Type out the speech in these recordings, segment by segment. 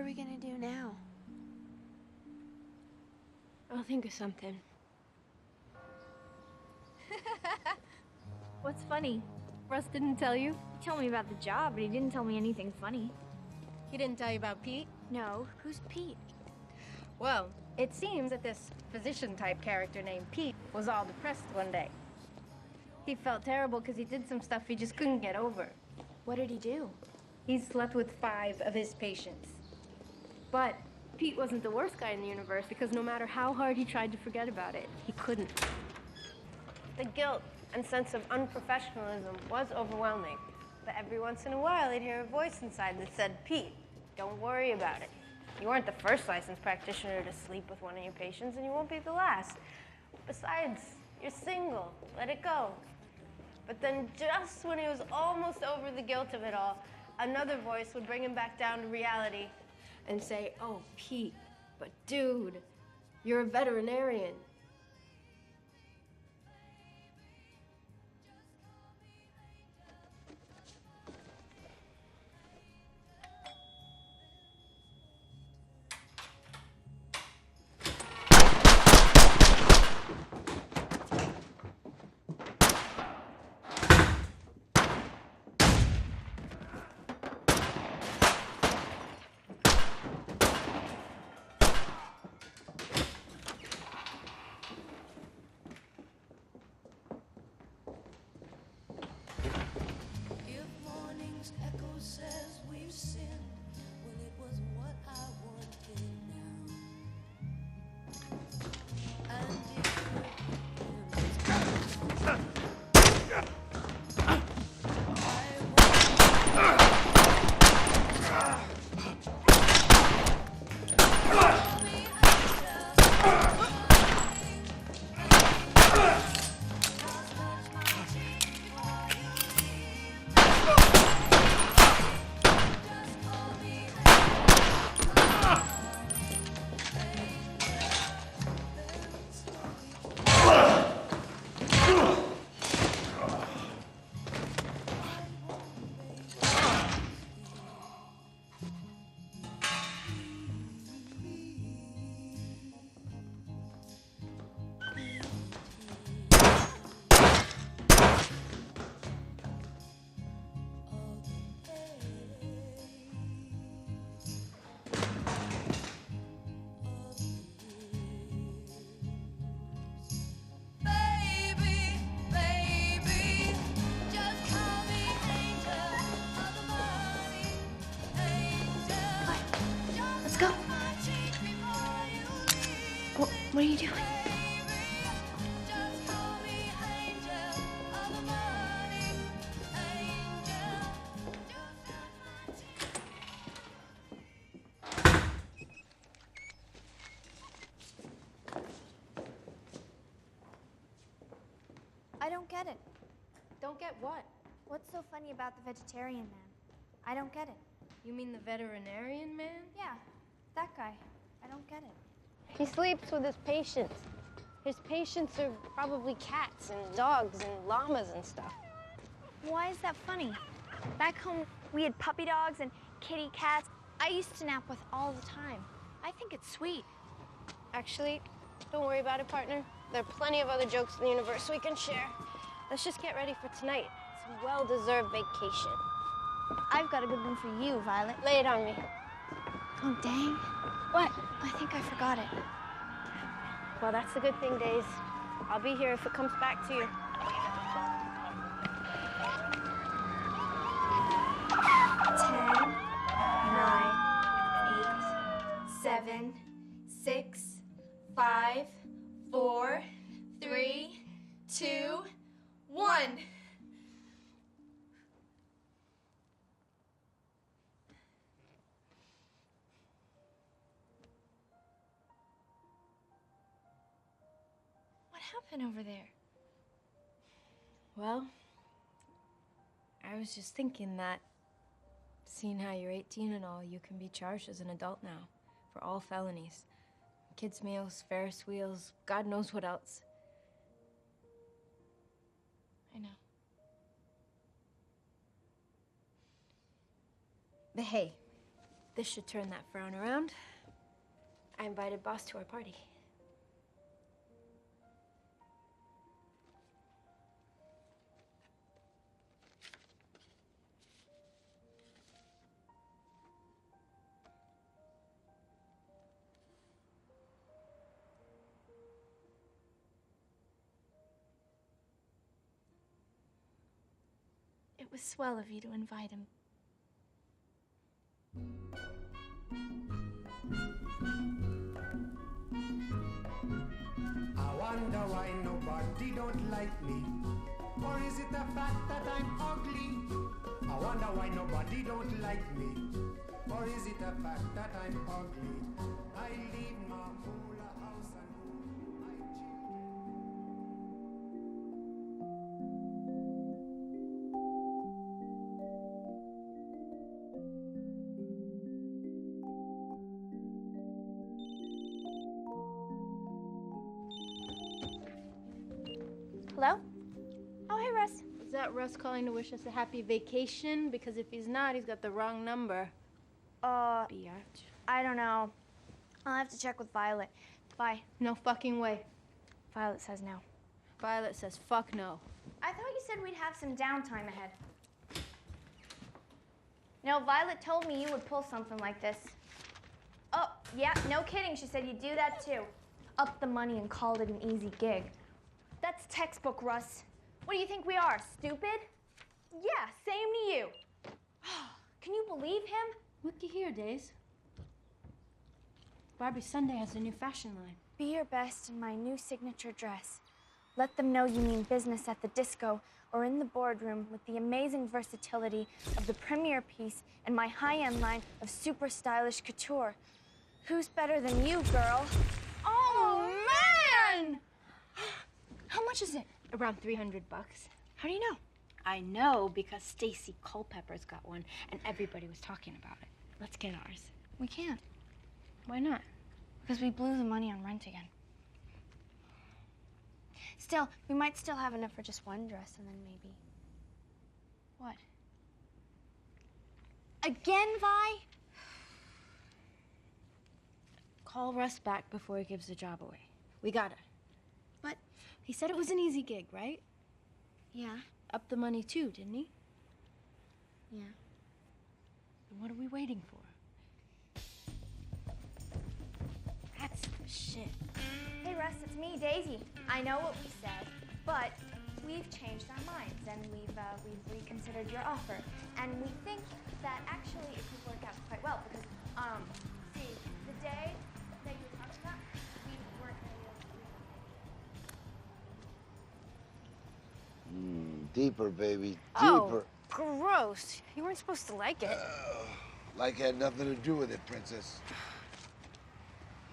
we gonna do now? I'll think of something. What's funny? Russ didn't tell you? He told me about the job, but he didn't tell me anything funny. He didn't tell you about Pete? No, who's Pete? Well, it seems that this physician-type character named Pete was all depressed one day. He felt terrible because he did some stuff he just couldn't get over. What did he do? He slept with 5 of his patients. But Pete wasn't the worst guy in the universe because no matter how hard he tried to forget about it, he couldn't. The guilt and sense of unprofessionalism was overwhelming. But every once in a while, he'd hear a voice inside that said, Pete, don't worry about it. You weren't the first licensed practitioner to sleep with one of your patients, and you won't be the last. Besides, you're single. Let it go. But then just when he was almost over the guilt of it all, another voice would bring him back down to reality. And say, oh, Pete, but dude, you're a veterinarian. What are you doing? I don't get it. Don't get what? What's so funny about the vegetarian man? I don't get it. You mean the veterinarian man? Yeah, that guy. I don't get it. He sleeps with his patients. His patients are probably cats and dogs and llamas and stuff. Why is that funny? Back home, we had puppy dogs and kitty cats. I used to nap with all the time. I think it's sweet. Actually, don't worry about it, partner. There are plenty of other jokes in the universe we can share. Let's just get ready for tonight. It's a well-deserved vacation. I've got a good one for you, Violet. Lay it on me. Oh, dang. What? I think I forgot it. Well, that's the good thing, Days. I'll be here if it comes back to you. 10, 9, 8, 7, 6, 5, 4, 3, 2, 1. What happened over there? Well, I was just thinking that, seeing how you're 18 and all, you can be charged as an adult now for all felonies. Kids' meals, Ferris wheels, God knows what else. I know. But hey, This should turn that frown around. I invited Boss to our party. It was swell of you to invite him. I wonder why nobody don't like me. Or is it the fact that I'm ugly? I wonder why nobody don't like me. Or is it the fact that I'm ugly? I leave my whole house and my children. Hello? Oh, hey, Russ. Is that Russ calling to wish us a happy vacation? Because if he's not, he's got the wrong number. Biatch. I don't know. I'll have to check with Violet. Bye. No fucking way. Violet says no. Violet says fuck no. I thought you said we'd have some downtime ahead. No, Violet told me you would pull something like this. Oh, yeah, no kidding. She said you'd do that too. Up the money and called it an easy gig. That's textbook, Russ. What do you think we are, stupid? Yeah, same to you. Can you believe him? Looky here, Days. Barbie Sunday has a new fashion line. Be your best in my new signature dress. Let them know you mean business at the disco or in the boardroom with the amazing versatility of the premier piece and my high-end line of super stylish couture. Who's better than you, girl? Oh, man! How much is it? Around $300. How do you know? I know because Stacy Culpepper's got one and everybody was talking about it. Let's get ours. We can't, Why not? because we blew the money on rent again. Still, we might still have enough for just one dress and then maybe... What? Again, Vi? Call Russ back before he gives the job away. We got it. But, He said it was an easy gig, right? yeah, Up the money too, didn't he? yeah. Then what are we waiting for? That's the shit. Hey, Russ, it's me, Daisy. I know what we said, but we've changed our minds and we've reconsidered your offer. And we think that actually it could work out quite well because, see, the day that you were talking about, we weren't going to Deeper, baby, Oh, deeper. gross. You weren't supposed to like it. Like had nothing to do with it, princess.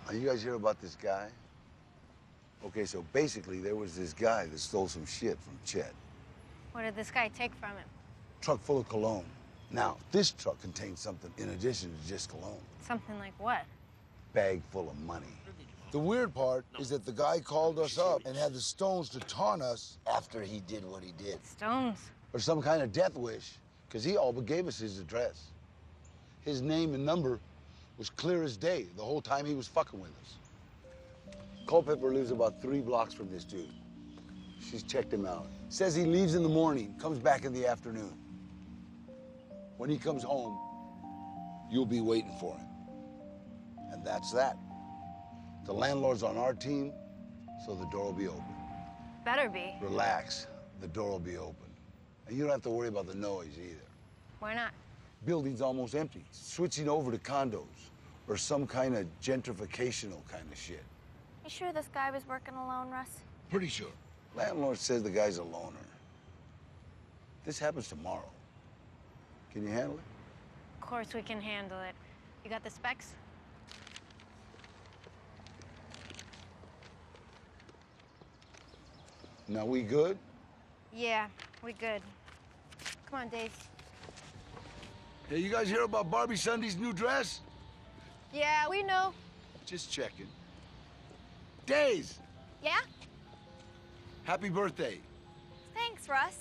Now, you guys hear about this guy? Okay, so basically there was this guy that stole some shit from Chet. What did this guy take from him? Truck full of cologne. Now, this truck contained something in addition to just cologne. Something like what? Bag full of money. The weird part is that the guy called us up and had the stones to taunt us after he did what he did. Stones. Or some kind of death wish, because he all but gave us his address. His name and number was clear as day the whole time he was fucking with us. Culpepper lives about 3 blocks from this dude. She's checked him out. Says he leaves in the morning, comes back in the afternoon. When he comes home, you'll be waiting for him. And that's that. The landlord's on our team, so the door will be open. Better be. Relax, the door will be open. And you don't have to worry about the noise either. Why not? Building's almost empty. Switching over to condos or some kind of gentrificational kind of shit. You sure this guy was working alone, Russ? Pretty sure. Landlord says the guy's a loner. This happens tomorrow. Can you handle it? Of course we can handle it. You got the specs? Now we good? Yeah, we good. Come on, Days. Hey, you guys hear about Barbie Sunday's new dress? Yeah, we know. Just checking. Days, Yeah? happy birthday. Thanks, Russ.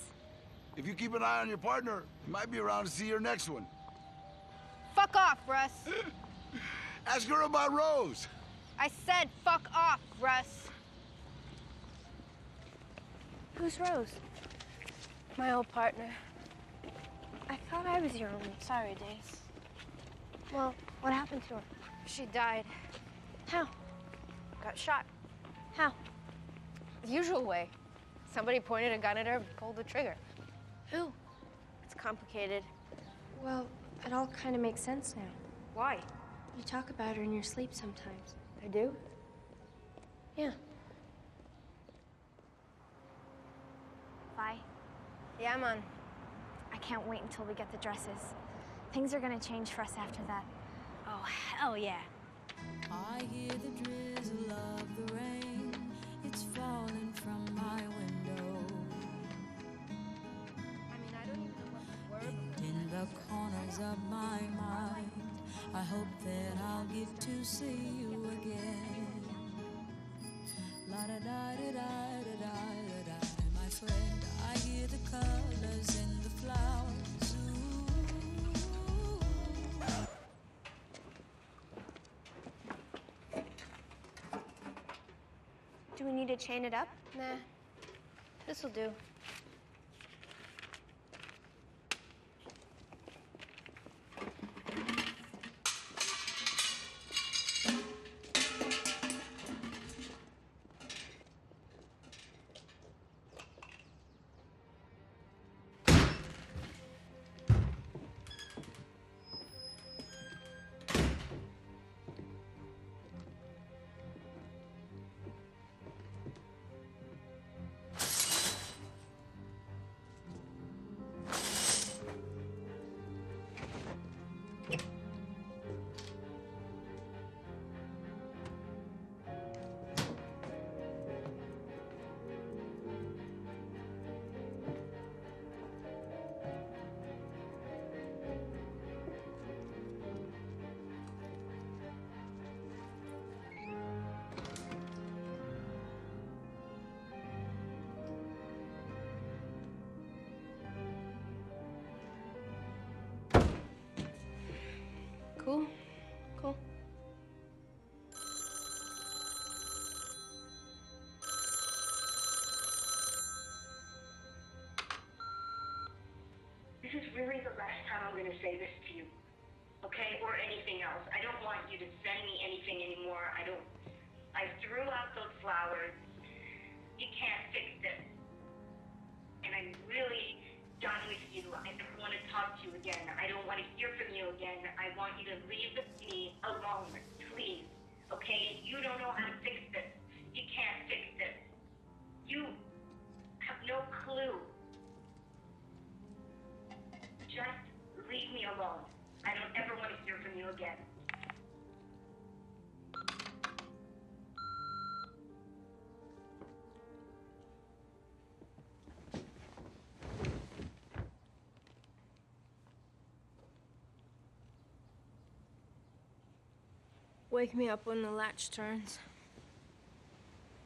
If you keep an eye on your partner, he might be around to see your next one. Fuck off, Russ. Ask her about Rose. I said fuck off, Russ. Who's Rose? My old partner. I thought I was your roommate. Sorry, Days. Well, what happened to her? She died. How? Got shot. How? The usual way. Somebody pointed a gun at her and pulled the trigger. Who? It's complicated. Well, it all kind of makes sense now. Why? You talk about her in your sleep sometimes. I do? Yeah. Bye. Yeah, man. I can't wait until we get the dresses. Things are gonna change for us after that. Oh, hell yeah. I hear the drizzle of the rain. It's falling from my window. I mean, I don't even know what the word In the corners of my mind, I hope that I'll get to see you again. La da da da da da da da, my friend. I hear the colors in the flowers. Do we need to chain it up? Nah. This'll do. Cool? Cool. This is really the last time I'm going to say this to you, okay? Or anything else. I don't want you to send me anything anymore. I threw out those flowers. You can't fix this. And I'm really done with you. I don't want to talk to you again. I don't want to hear from you again. I want you to leave me alone, please. Okay? You don't know how to fix this. You can't fix this. You have no clue. Just leave me alone. I don't ever want to hear from you again. Wake me up when the latch turns.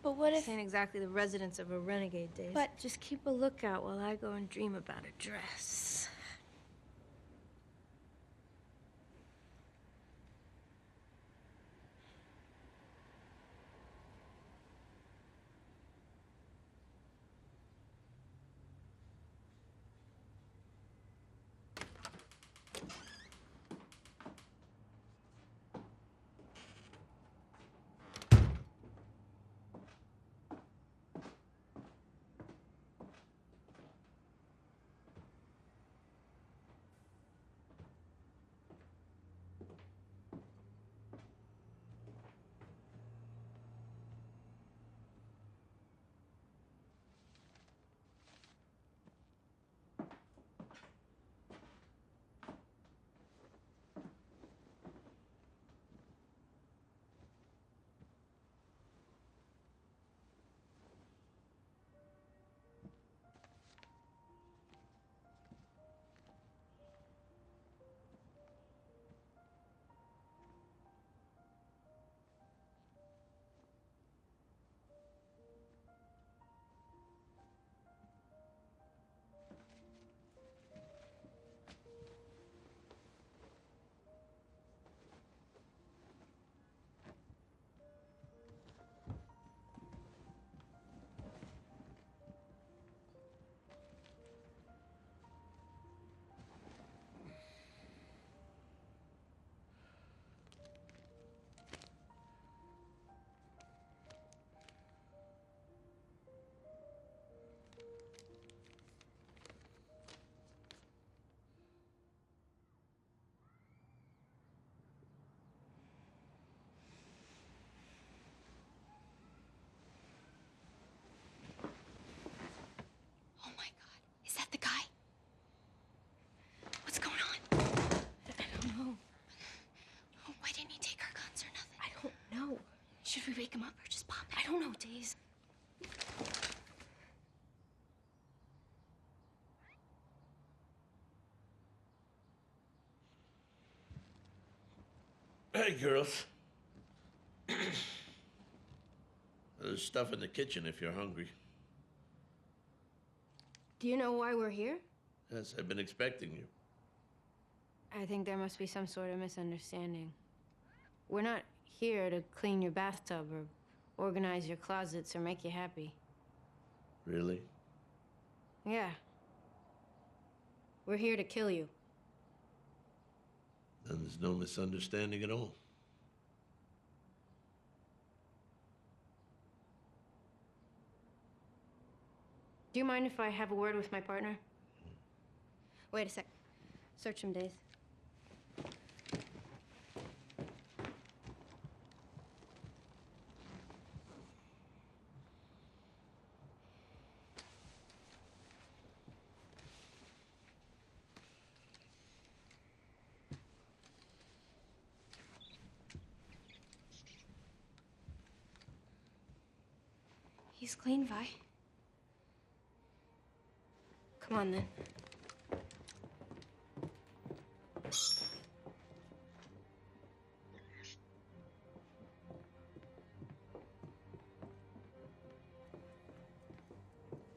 But what if... This ain't exactly the residence of a renegade, Days. But- just keep a lookout while I go and dream about a dress. Should we wake him up or just pop it? I don't know, Days. Hey, girls. There's stuff in the kitchen if you're hungry. Do you know why we're here? Yes, I've been expecting you. I think there must be some sort of misunderstanding. We're not here to clean your bathtub or organize your closets or make you happy. Really? Yeah. We're here to kill you. Then there's no misunderstanding at all. Do you mind if I have a word with my partner? Wait a sec. Search him, Days. He's clean, Vi. Come on, then.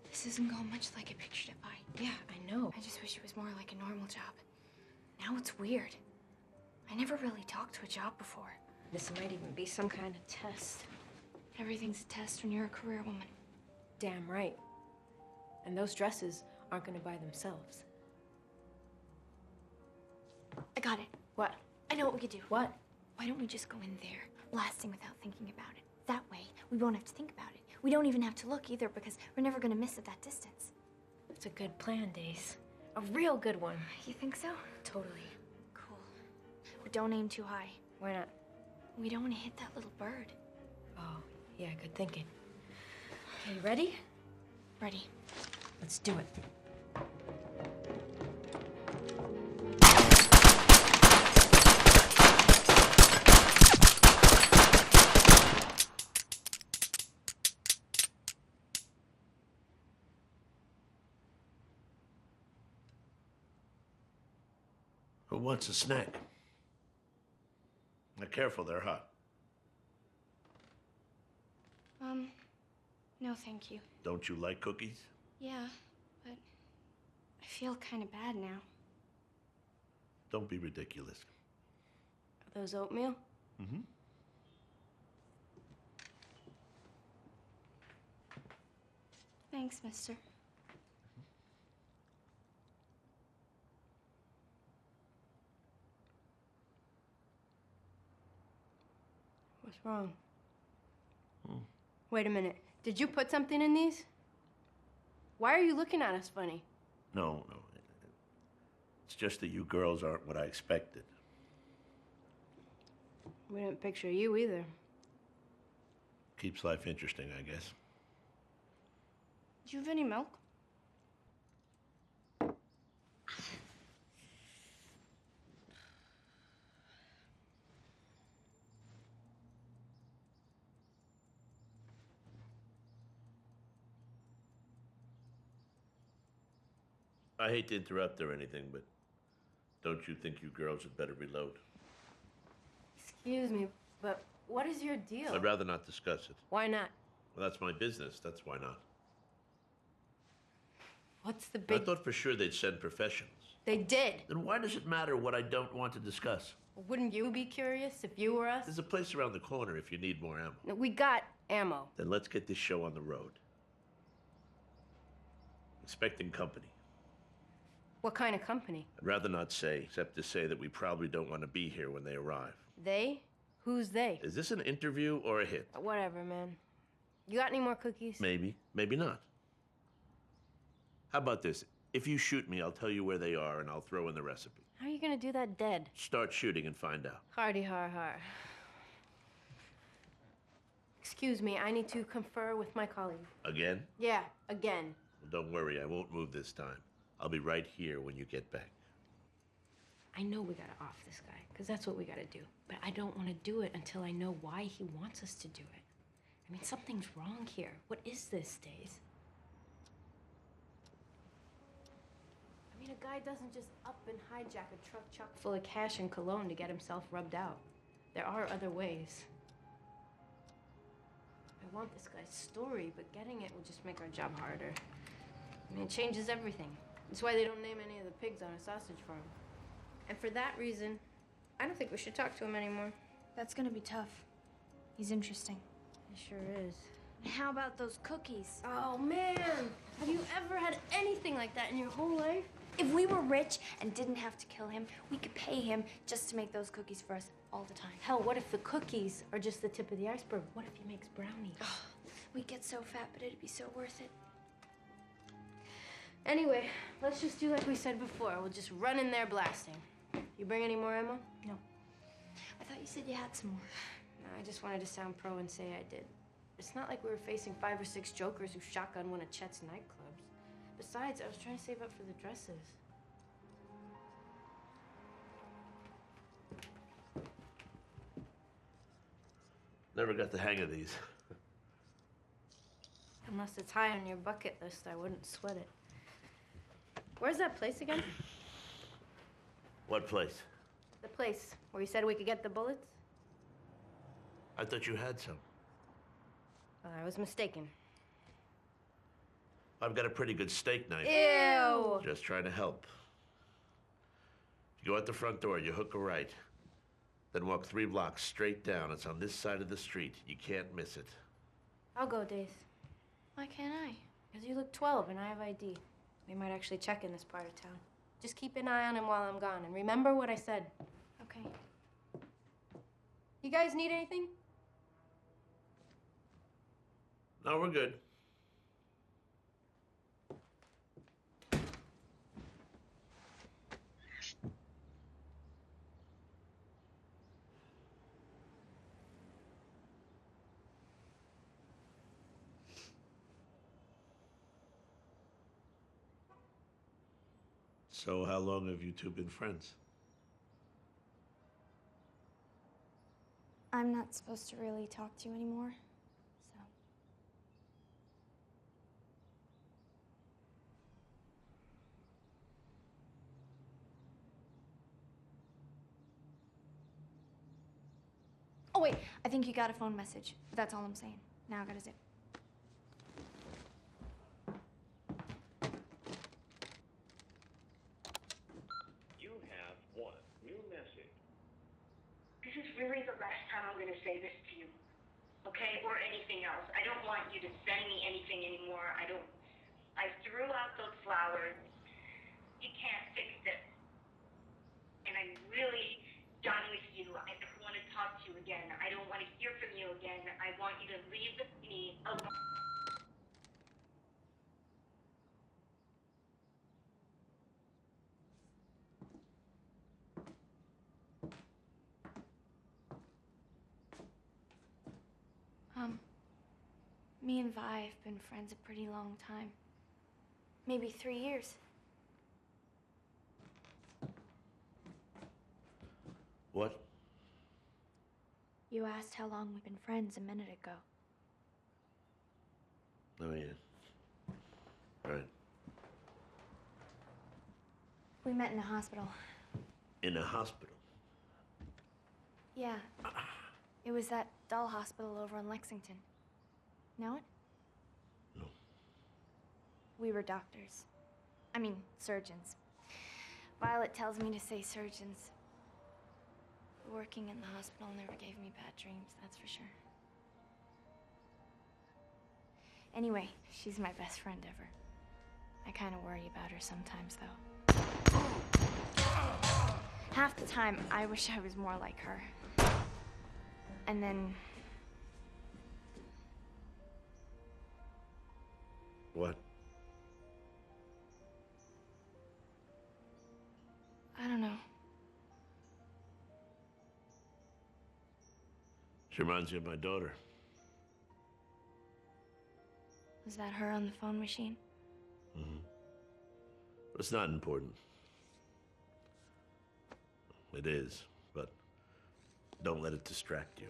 This isn't going much like I pictured it, Vi. Yeah, I know. I just wish it was more like a normal job. Now it's weird. I never really talked to a job before. This might even be some kind of test. Everything's a test when you're a career woman. Damn right. And those dresses aren't gonna buy themselves. I got it. What? I know what we could do. What? Why don't we just go in there, blasting without thinking about it? That way, we won't have to think about it. We don't even have to look either because we're never gonna miss at that distance. It's a good plan, Days. A real good one. You think so? Totally. Cool. But don't aim too high. Why not? We don't want to hit that little bird. Oh, yeah, good thinking. Okay, you ready? Ready. Let's do it. Who wants a snack? Now, careful, they're hot. No, thank you. Don't you like cookies? Yeah, but I feel kind of bad now. Don't be ridiculous. Are those oatmeal? Mm-hmm. Thanks, mister. What's wrong? Wait a minute. Did you put something in these? Why are you looking at us funny? No. It's just that you girls aren't what I expected. We didn't picture you either. Keeps life interesting, I guess. Do you have any milk? I hate to interrupt or anything, but don't you think you girls had better reload? Excuse me, but what is your deal? I'd rather not discuss it. Why not? Well, that's my business. That's why not. What's the I big... thought for sure they'd send professionals. They did. Then why does it matter what I don't want to discuss? Wouldn't you be curious if you were us? There's a place around the corner if you need more ammo. No, we got ammo. Then let's get this show on the road. Expecting company. What kind of company? I'd rather not say, except to say that we probably don't want to be here when they arrive. They? Who's they? Is this an interview or a hit? Whatever, man. You got any more cookies? Maybe, maybe not. How about this? If you shoot me, I'll tell you where they are and I'll throw in the recipe. How are you gonna do that dead? Start shooting and find out. Hardy har har. Excuse me, I need to confer with my colleague. Again? Yeah, again. Well, don't worry, I won't move this time. I'll be right here when you get back. I know we gotta off this guy, because that's what we gotta do. But I don't want to do it until I know why he wants us to do it. I mean, something's wrong here. What is this, Days? I mean, a guy doesn't just up and hijack a truck chock full of cash and cologne to get himself rubbed out. There are other ways. I want this guy's story, but getting it will just make our job harder. I mean, it changes everything. That's why they don't name any of the pigs on a sausage farm. And for that reason, I don't think we should talk to him anymore. That's gonna be tough. He's interesting. He sure is. And how about those cookies? Oh, man! Have you ever had anything like that in your whole life? If we were rich and didn't have to kill him, we could pay him just to make those cookies for us all the time. Hell, what if the cookies are just the tip of the iceberg? What if he makes brownies? We'd get so fat, but it'd be so worth it. Anyway, let's just do like we said before. We'll just run in there blasting. You bring any more ammo? No. I thought you said you had some more. No, I just wanted to sound pro and say I did. It's not like we were facing 5 or 6 jokers who shotgun one of Chet's nightclubs. Besides, I was trying to save up for the dresses. Never got the hang of these. Unless it's high on your bucket list, I wouldn't sweat it. Where's that place again? What place? The place where you said we could get the bullets? I thought you had some. Well, I was mistaken. I've got a pretty good steak knife. Ew! Just trying to help. You go out the front door, you hook a right. Then walk 3 blocks straight down. It's on this side of the street. You can't miss it. I'll go, Days. Why can't I? Because you look 12 and I have ID. We might actually check in this part of town. Just keep an eye on him while I'm gone. And remember what I said. Okay. You guys need anything? No, we're good. So how long have you two been friends? I'm not supposed to really talk to you anymore, so. Oh, wait, I think you got a phone message. But that's all I'm saying. Now I gotta zip. You have one new message. This is really the last time I'm going to say this to you, okay? Or anything else. I don't want you to send me anything anymore. I threw out those flowers. You can't fix this. And I'm really done with you. I don't want to talk to you again. I don't want to hear from you again. I want you to leave me alone. Me and Vi have been friends a pretty long time. Maybe 3 years. What? You asked how long we've been friends a minute ago. Oh, yeah. Right. We met in a hospital. In a hospital? Yeah. It was that doll hospital over in Lexington. Know it? No. We were doctors. I mean, surgeons. Violet tells me to say surgeons. Working in the hospital never gave me bad dreams, that's for sure. Anyway, she's my best friend ever. I kind of worry about her sometimes, though. Half the time, I wish I was more like her. And then... What? I don't know. She reminds me of my daughter. Was that her on the phone machine? Mm-hmm. But it's not important. It is, but don't let it distract you.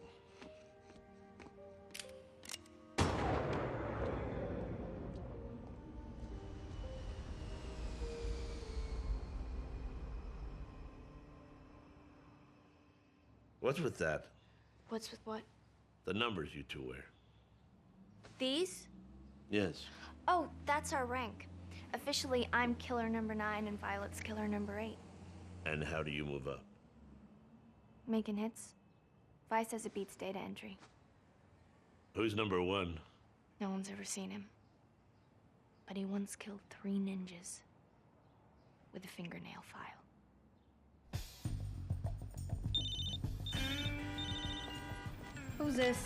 What's with that? What's with what? The numbers you two wear. These? Yes. Oh, that's our rank. Officially, I'm killer number 9 and Violet's killer number 8. And how do you move up? Making hits. Vi says it beats data entry. Who's number 1? No one's ever seen him. But he once killed 3 ninjas with a fingernail file. Who's this?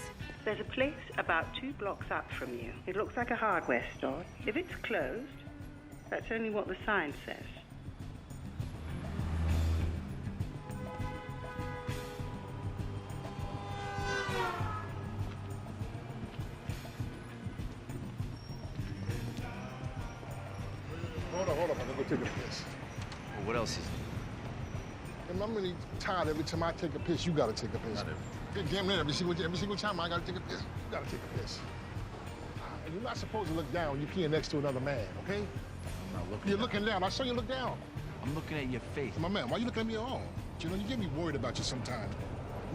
There's a place about 2 blocks up from you. It looks like a hardware store. If it's closed, that's only what the sign says. Hold on, I'm gonna go take a piss. Well, what else is it? And I'm really tired every time I take a piss, you gotta take a piss. Damn near every single time I gotta take a piss, you gotta take a piss. And you're not supposed to look down when you're peeing next to another man, okay? I'm not looking You're down. looking down. I saw you look down. I'm looking at your face. My man, why you looking at me at all? You know, you get me worried about you sometimes.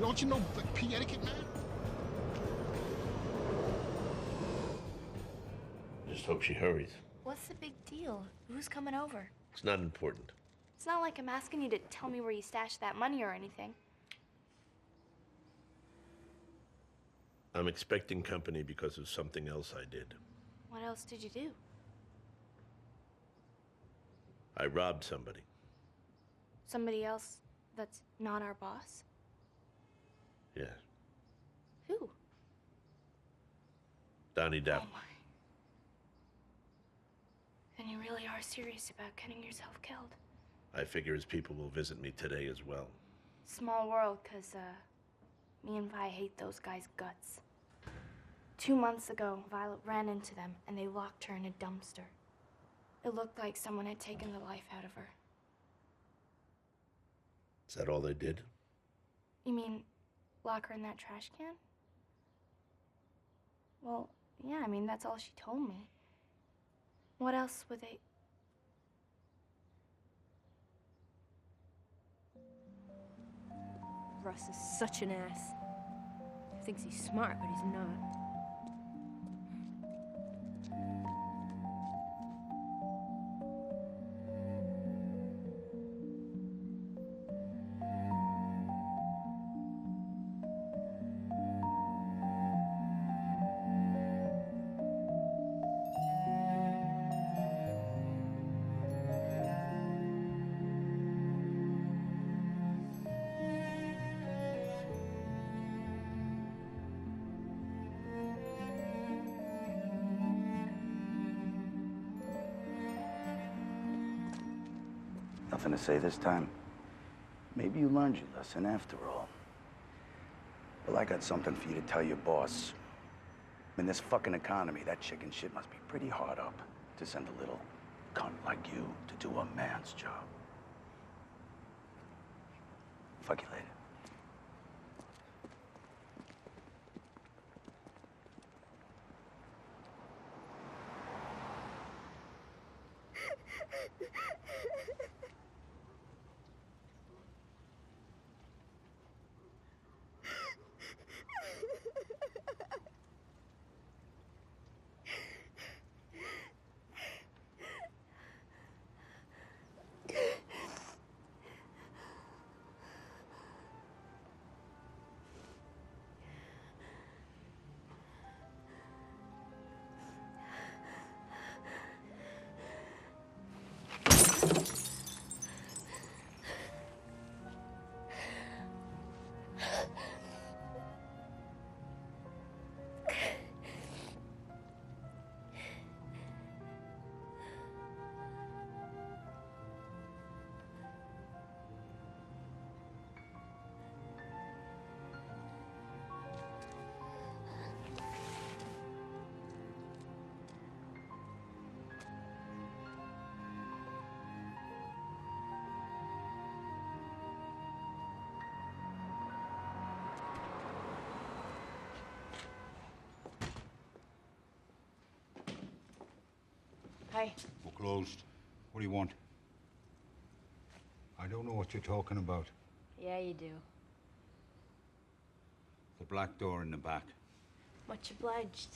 Don't you know like, pee etiquette, man? Just hope she hurries. What's the big deal? Who's coming over? It's not important. It's not like I'm asking you to tell me where you stashed that money or anything. I'm expecting company because of something else I did. What else did you do? I robbed somebody. Somebody else that's not our boss? Yeah. Who? Donnie Depp. Oh my. Then you really are serious about getting yourself killed. I figure his people will visit me today as well. Small world, 'cause me and Vi hate those guys' guts. 2 months ago, Violet ran into them and they locked her in a dumpster. It looked like someone had taken the life out of her. Is that all they did? You mean lock her in that trash can? Well, yeah, I mean, that's all she told me. What else would they... Russ is such an ass. He thinks he's smart, but he's not. Nothing to say this time. Maybe you learned your lesson after all. Well, I got something for you to tell your boss. In this fucking economy, that chicken shit must be pretty hard up to send a little cunt like you to do a man's job. Fuck you later. Hi. We're closed. What do you want? I don't know what you're talking about. Yeah, you do. The black door in the back. Much obliged.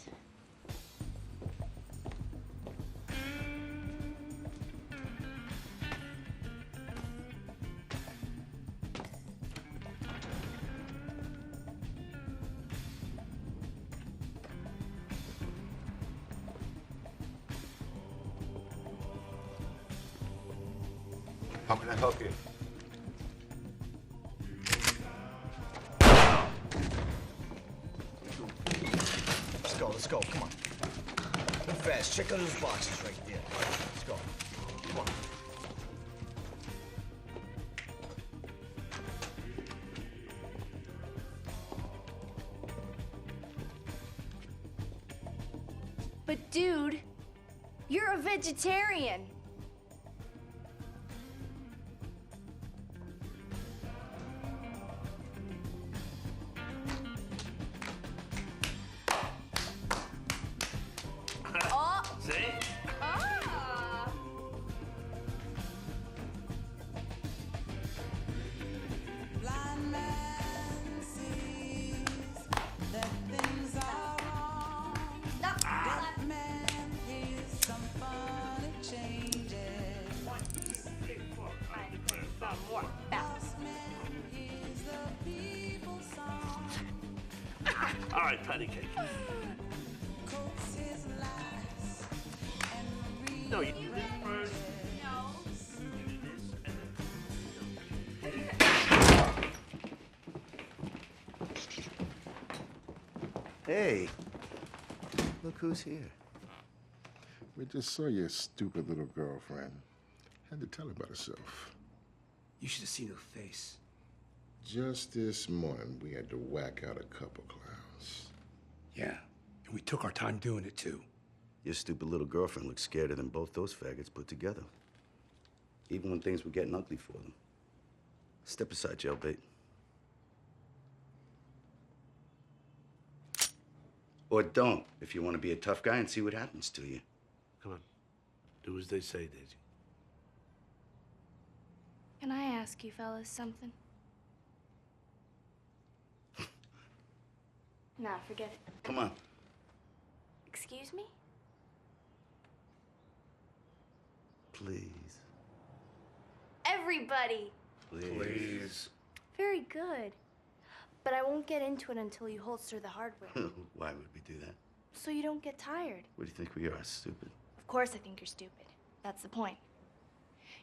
How can I help you? Let's go, come on. Move fast, check out those boxes right there. Let's go. Come on. But dude, you're a vegetarian. See? Blind man sees that things are wrong. Deaf man hears some funny changes. 1, 2, 3, 4, 5, 6, 7 more. Lost man hears the people's song. All right, patty cake. Coats his lies and No, you do this first. Hey, look who's here. We just saw your stupid little girlfriend. Had to tell her about herself. You should have seen her face. Just this morning, we had to whack out a couple clowns. Yeah, and we took our time doing it, too. Your stupid little girlfriend looks scarier than both those faggots put together. Even when things were getting ugly for them. Step aside, jailbait. Or don't, if you want to be a tough guy and see what happens to you. Come on. Do as they say, Daisy. Can I ask you fellas something? Nah, forget it. Come on. Excuse me? Please. Everybody! Please. Very good. But I won't get into it until you holster the hardware. Why would we do that? So you don't get tired. What do you think we are, stupid? Of course I think you're stupid. That's the point.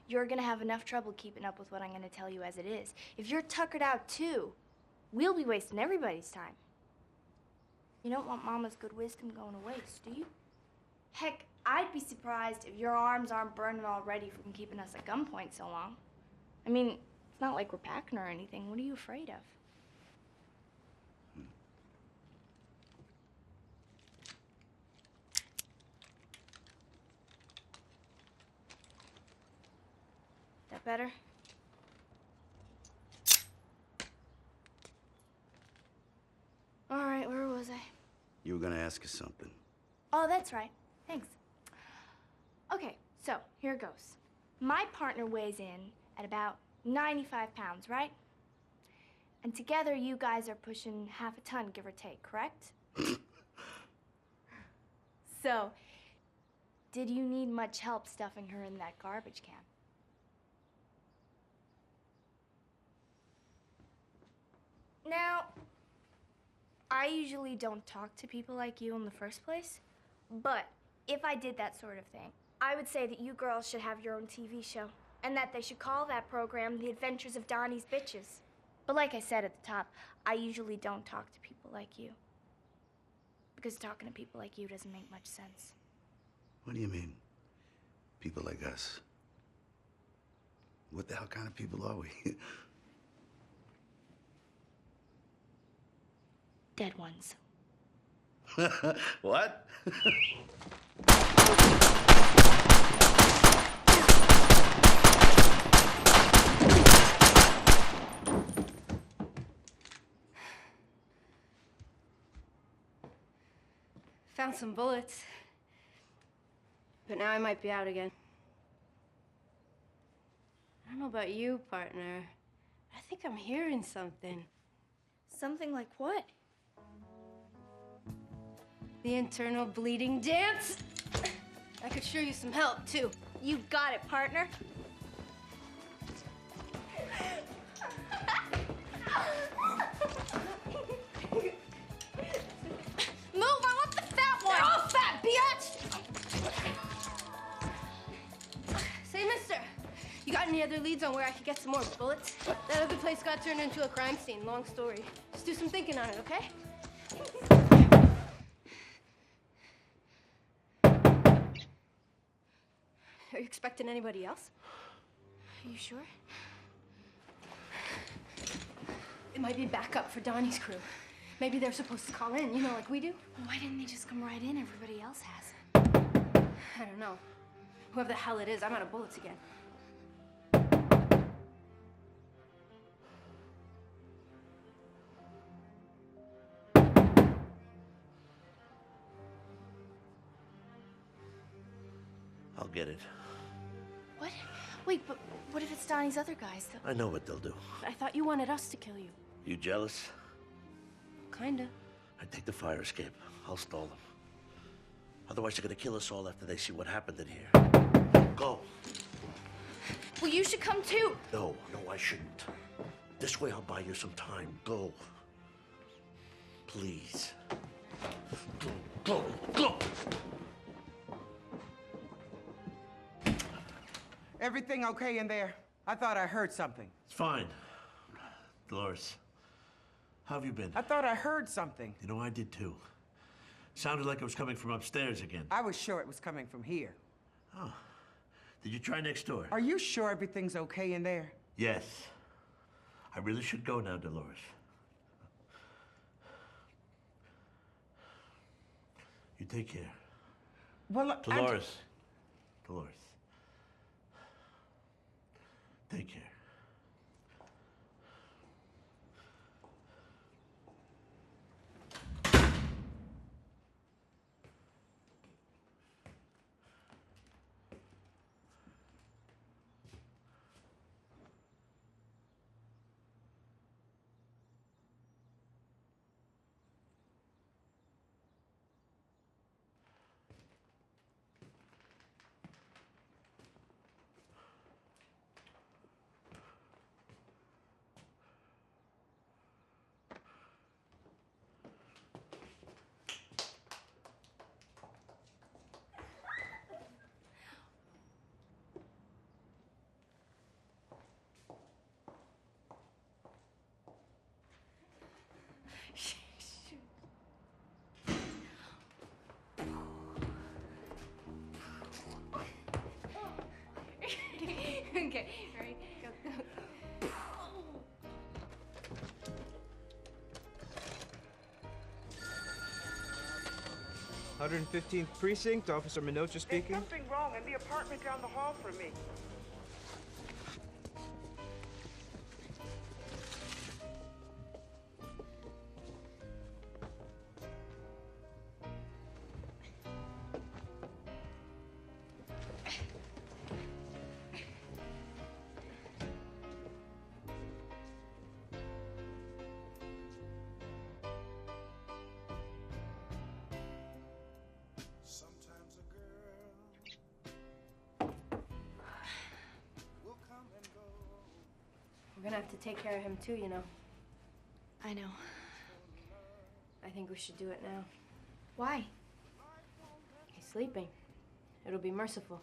You're gonna have enough trouble keeping up with what I'm gonna tell you as it is. If you're tuckered out too, we'll be wasting everybody's time. You don't want Mama's good wisdom going to waste, do you? Heck, I'd be surprised if your arms aren't burning already from keeping us at gunpoint so long. I mean, it's not like we're packing or anything. What are you afraid of? That better? All right, where was I? You were gonna ask us something. Oh, that's right. Thanks. Okay, so here goes. My partner weighs in at about 95 pounds, right? And together you guys are pushing half a ton, give or take, correct? So, did you need much help stuffing her in that garbage can? Now, I usually don't talk to people like you in the first place, but if I did that sort of thing, I would say that you girls should have your own TV show, and that they should call that program The Adventures of Donnie's Bitches. But like I said at the top, I usually don't talk to people like you, because talking to people like you doesn't make much sense. What do you mean? People like us? What the hell kind of people are we? Dead ones. What? Found some bullets. But now I might be out again. I don't know about you, partner. I think I'm hearing something. Something like what? The internal bleeding dance? I could sure use some help, too. You got it, partner. Move, I want the fat one! They're all fat, biatch! Say, mister, you got any other leads on where I could get some more bullets? That other place got turned into a crime scene, long story. Just do some thinking on it, okay? Are you expecting anybody else? Are you sure? It might be backup for Donnie's crew. Maybe they're supposed to call in, you know, like we do. Why didn't they just come right in? Everybody else has. I don't know. Whoever the hell it is, I'm out of bullets again. I'll get it. What? Wait, but what if it's Donnie's other guys? I know what they'll do. I thought you wanted us to kill you. You jealous? Kinda. I take the fire escape. I'll stall them. Otherwise, they're gonna kill us all after they see what happened in here. Go. Well, you should come too. No, I shouldn't. This way, I'll buy you some time. Go. Please. Go. Everything okay in there? I thought I heard something. It's fine. Dolores, how have you been? I thought I heard something. You know, I did too. Sounded like it was coming from upstairs again. I was sure it was coming from here. Oh. Did you try next door? Are you sure everything's okay in there? Yes. I really should go now, Dolores. You take care. Well, Dolores. Dolores. Take care. Okay, ready? Go. 115th Precinct, Officer Minocha speaking. There's something wrong in the apartment down the hall from me. We're gonna have to take care of him too, you know. I know. I think we should do it now. Why? He's sleeping. It'll be merciful.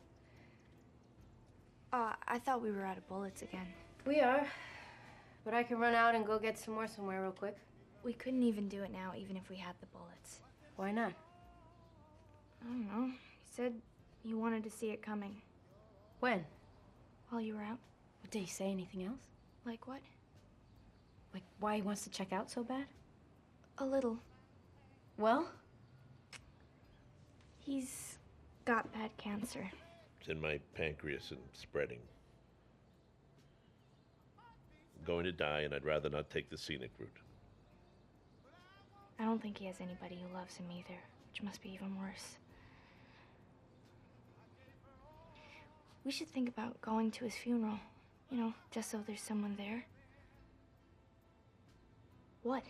I thought we were out of bullets again. We are. But I can run out and go get some more somewhere real quick. We couldn't even do it now, even if we had the bullets. Why not? I don't know. You said you wanted to see it coming. When? While you were out. Did he say anything else? Like what? Like why he wants to check out so bad? A little. Well? He's got bad cancer. It's in my pancreas and spreading. I'm going to die, and I'd rather not take the scenic route. I don't think he has anybody who loves him either, which must be even worse. We should think about going to his funeral. You know, just so there's someone there. What?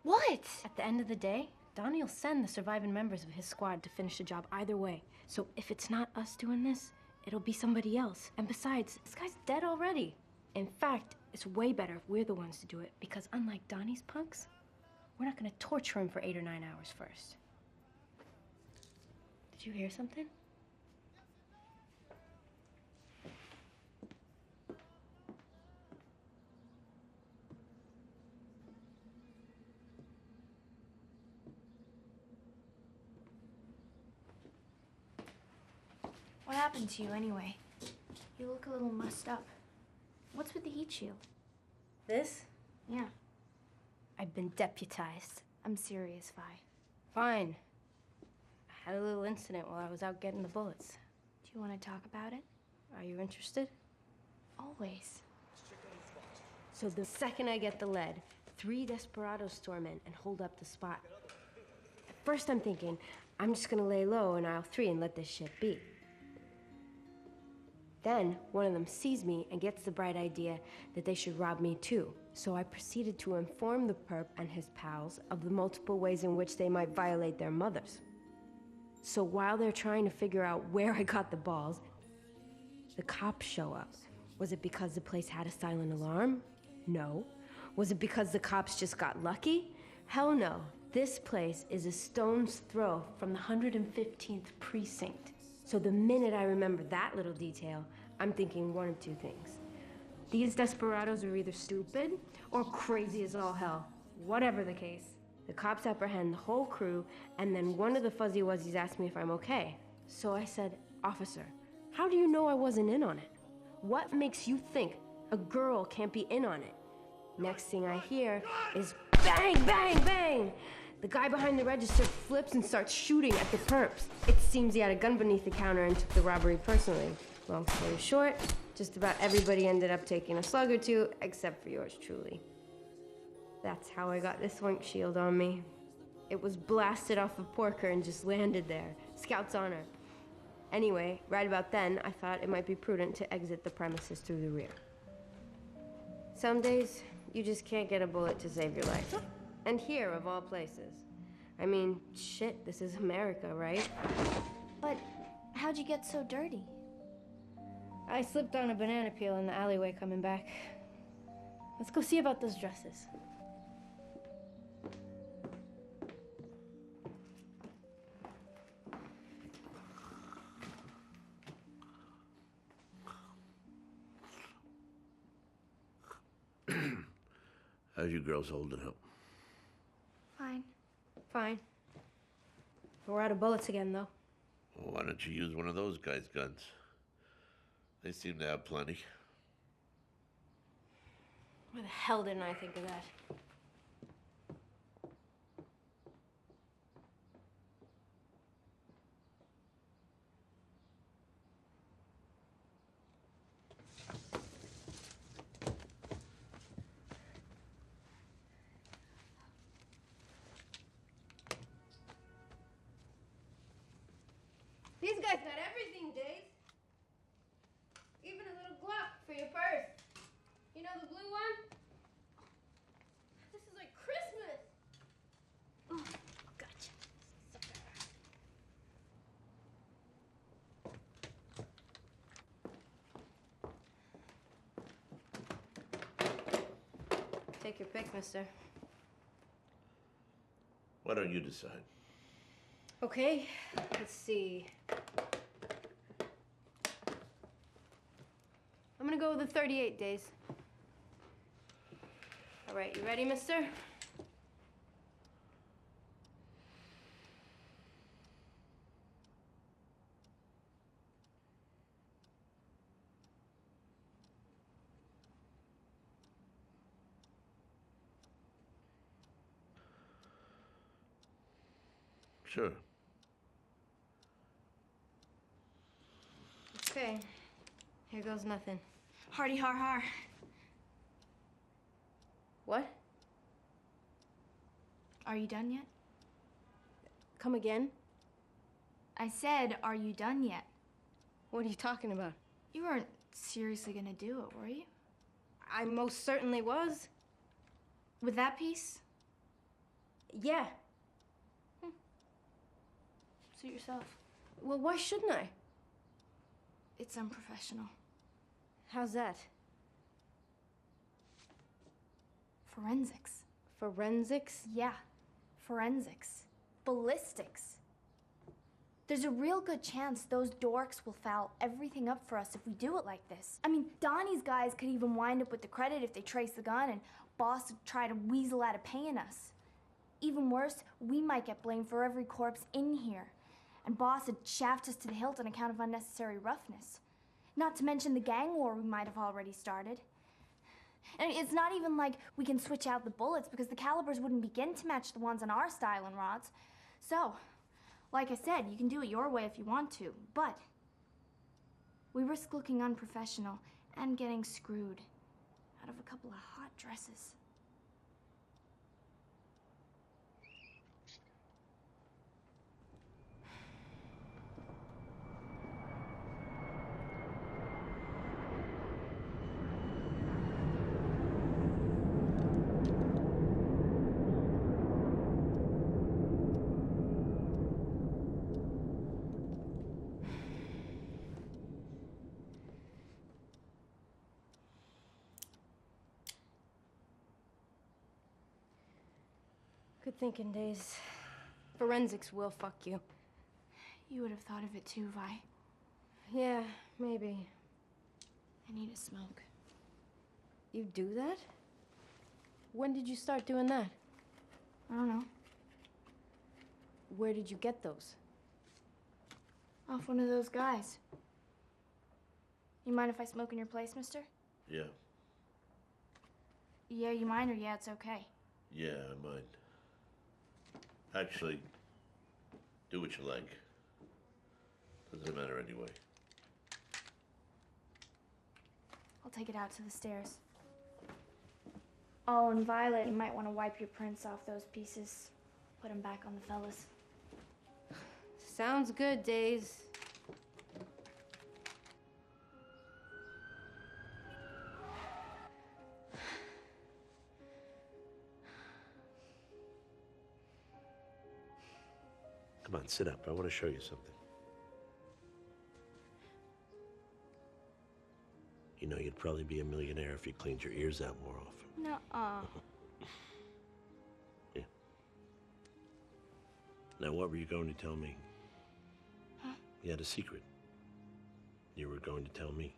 What? At the end of the day, Donnie'll send the surviving members of his squad to finish the job either way. So if it's not us doing this, it'll be somebody else. And besides, this guy's dead already. In fact, it's way better if we're the ones to do it, because unlike Donnie's punks, we're not gonna torture him for 8 or 9 hours first. Did you hear something? What happened to you anyway? You look a little mussed up. What's with the heat shield? This? Yeah. I've been deputized. I'm serious, Vi. Fine. I had a little incident while I was out getting the bullets. Do you want to talk about it? Are you interested? Always. So the second I get the lead, 3 desperados storm in and hold up the spot. At first I'm thinking, I'm just gonna lay low in aisle 3 and let this shit be. Then one of them sees me and gets the bright idea that they should rob me too. So I proceeded to inform the perp and his pals of the multiple ways in which they might violate their mothers. So while they're trying to figure out where I got the balls, the cops show up. Was it because the place had a silent alarm? No. Was it because the cops just got lucky? Hell no. This place is a stone's throw from the 115th precinct. So the minute I remember that little detail, I'm thinking one of 2 things. These desperados are either stupid or crazy as all hell. Whatever the case, the cops apprehend the whole crew, and then one of the fuzzy wuzzies asked me if I'm okay. So I said, "Officer, how do you know I wasn't in on it? What makes you think a girl can't be in on it?" Next thing I hear is bang, bang, bang! The guy behind the register flips and starts shooting at the perps. It seems he had a gun beneath the counter and took the robbery personally. Long story short, just about everybody ended up taking a slug or 2, except for yours truly. That's how I got this Wink shield on me. It was blasted off a porker and just landed there. Scout's honor. Anyway, right about then, I thought it might be prudent to exit the premises through the rear. Some days, you just can't get a bullet to save your life. And here, of all places. I mean, shit, this is America, right? But how'd you get so dirty? I slipped on a banana peel in the alleyway coming back. Let's go see about those dresses. How's you girls holding up? Fine. Fine. We're out of bullets again, though. Well, why don't you use one of those guys' guns? They seem to have plenty. Why the hell didn't I think of that? These guys got everything, Dave. Even a little Glock for your purse. You know the blue one? This is like Christmas. Oh, gotcha. Sucker. Take your pick, mister. Why don't you decide? Okay, let's see. I'm gonna go with the 38 days. All right, you ready, mister? Sure. Okay, here goes nothing. Hardy har har. What? Are you done yet? Come again? I said, are you done yet? What are you talking about? You weren't seriously gonna do it, were you? I most certainly was. With that piece? Yeah. Suit yourself. Well, why shouldn't I? It's unprofessional. How's that? Forensics. Forensics? Yeah, forensics. Ballistics. There's a real good chance those dorks will foul everything up for us if we do it like this. I mean, Donnie's guys could even wind up with the credit if they trace the gun, and Boss would try to weasel out of paying us. Even worse, we might get blamed for every corpse in here, and Boss would shaft us to the hilt on account of unnecessary roughness. Not to mention the gang war we might have already started. And it's not even like we can switch out the bullets because the calibers wouldn't begin to match the ones on our styling rods. So, like I said, you can do it your way if you want to, but we risk looking unprofessional and getting screwed out of a couple of hot dresses. Good thinking, Days. Forensics will fuck you. You would have thought of it too, Vi. Yeah, maybe. I need a smoke. You do that? When did you start doing that? I don't know. Where did you get those? Off one of those guys. You mind if I smoke in your place, mister? Yeah. Yeah, you mind, or yeah, it's okay? Yeah, I mind. Actually, do what you like. Doesn't matter anyway. I'll take it out to the stairs. Oh, and Violet, you might want to wipe your prints off those pieces. Put them back on the fellas. Sounds good, Days. Come on, sit up. I want to show you something. You know, you'd probably be a millionaire if you cleaned your ears out more often. Nuh-uh. Yeah. Now, what were you going to tell me? Huh? You had a secret. You were going to tell me.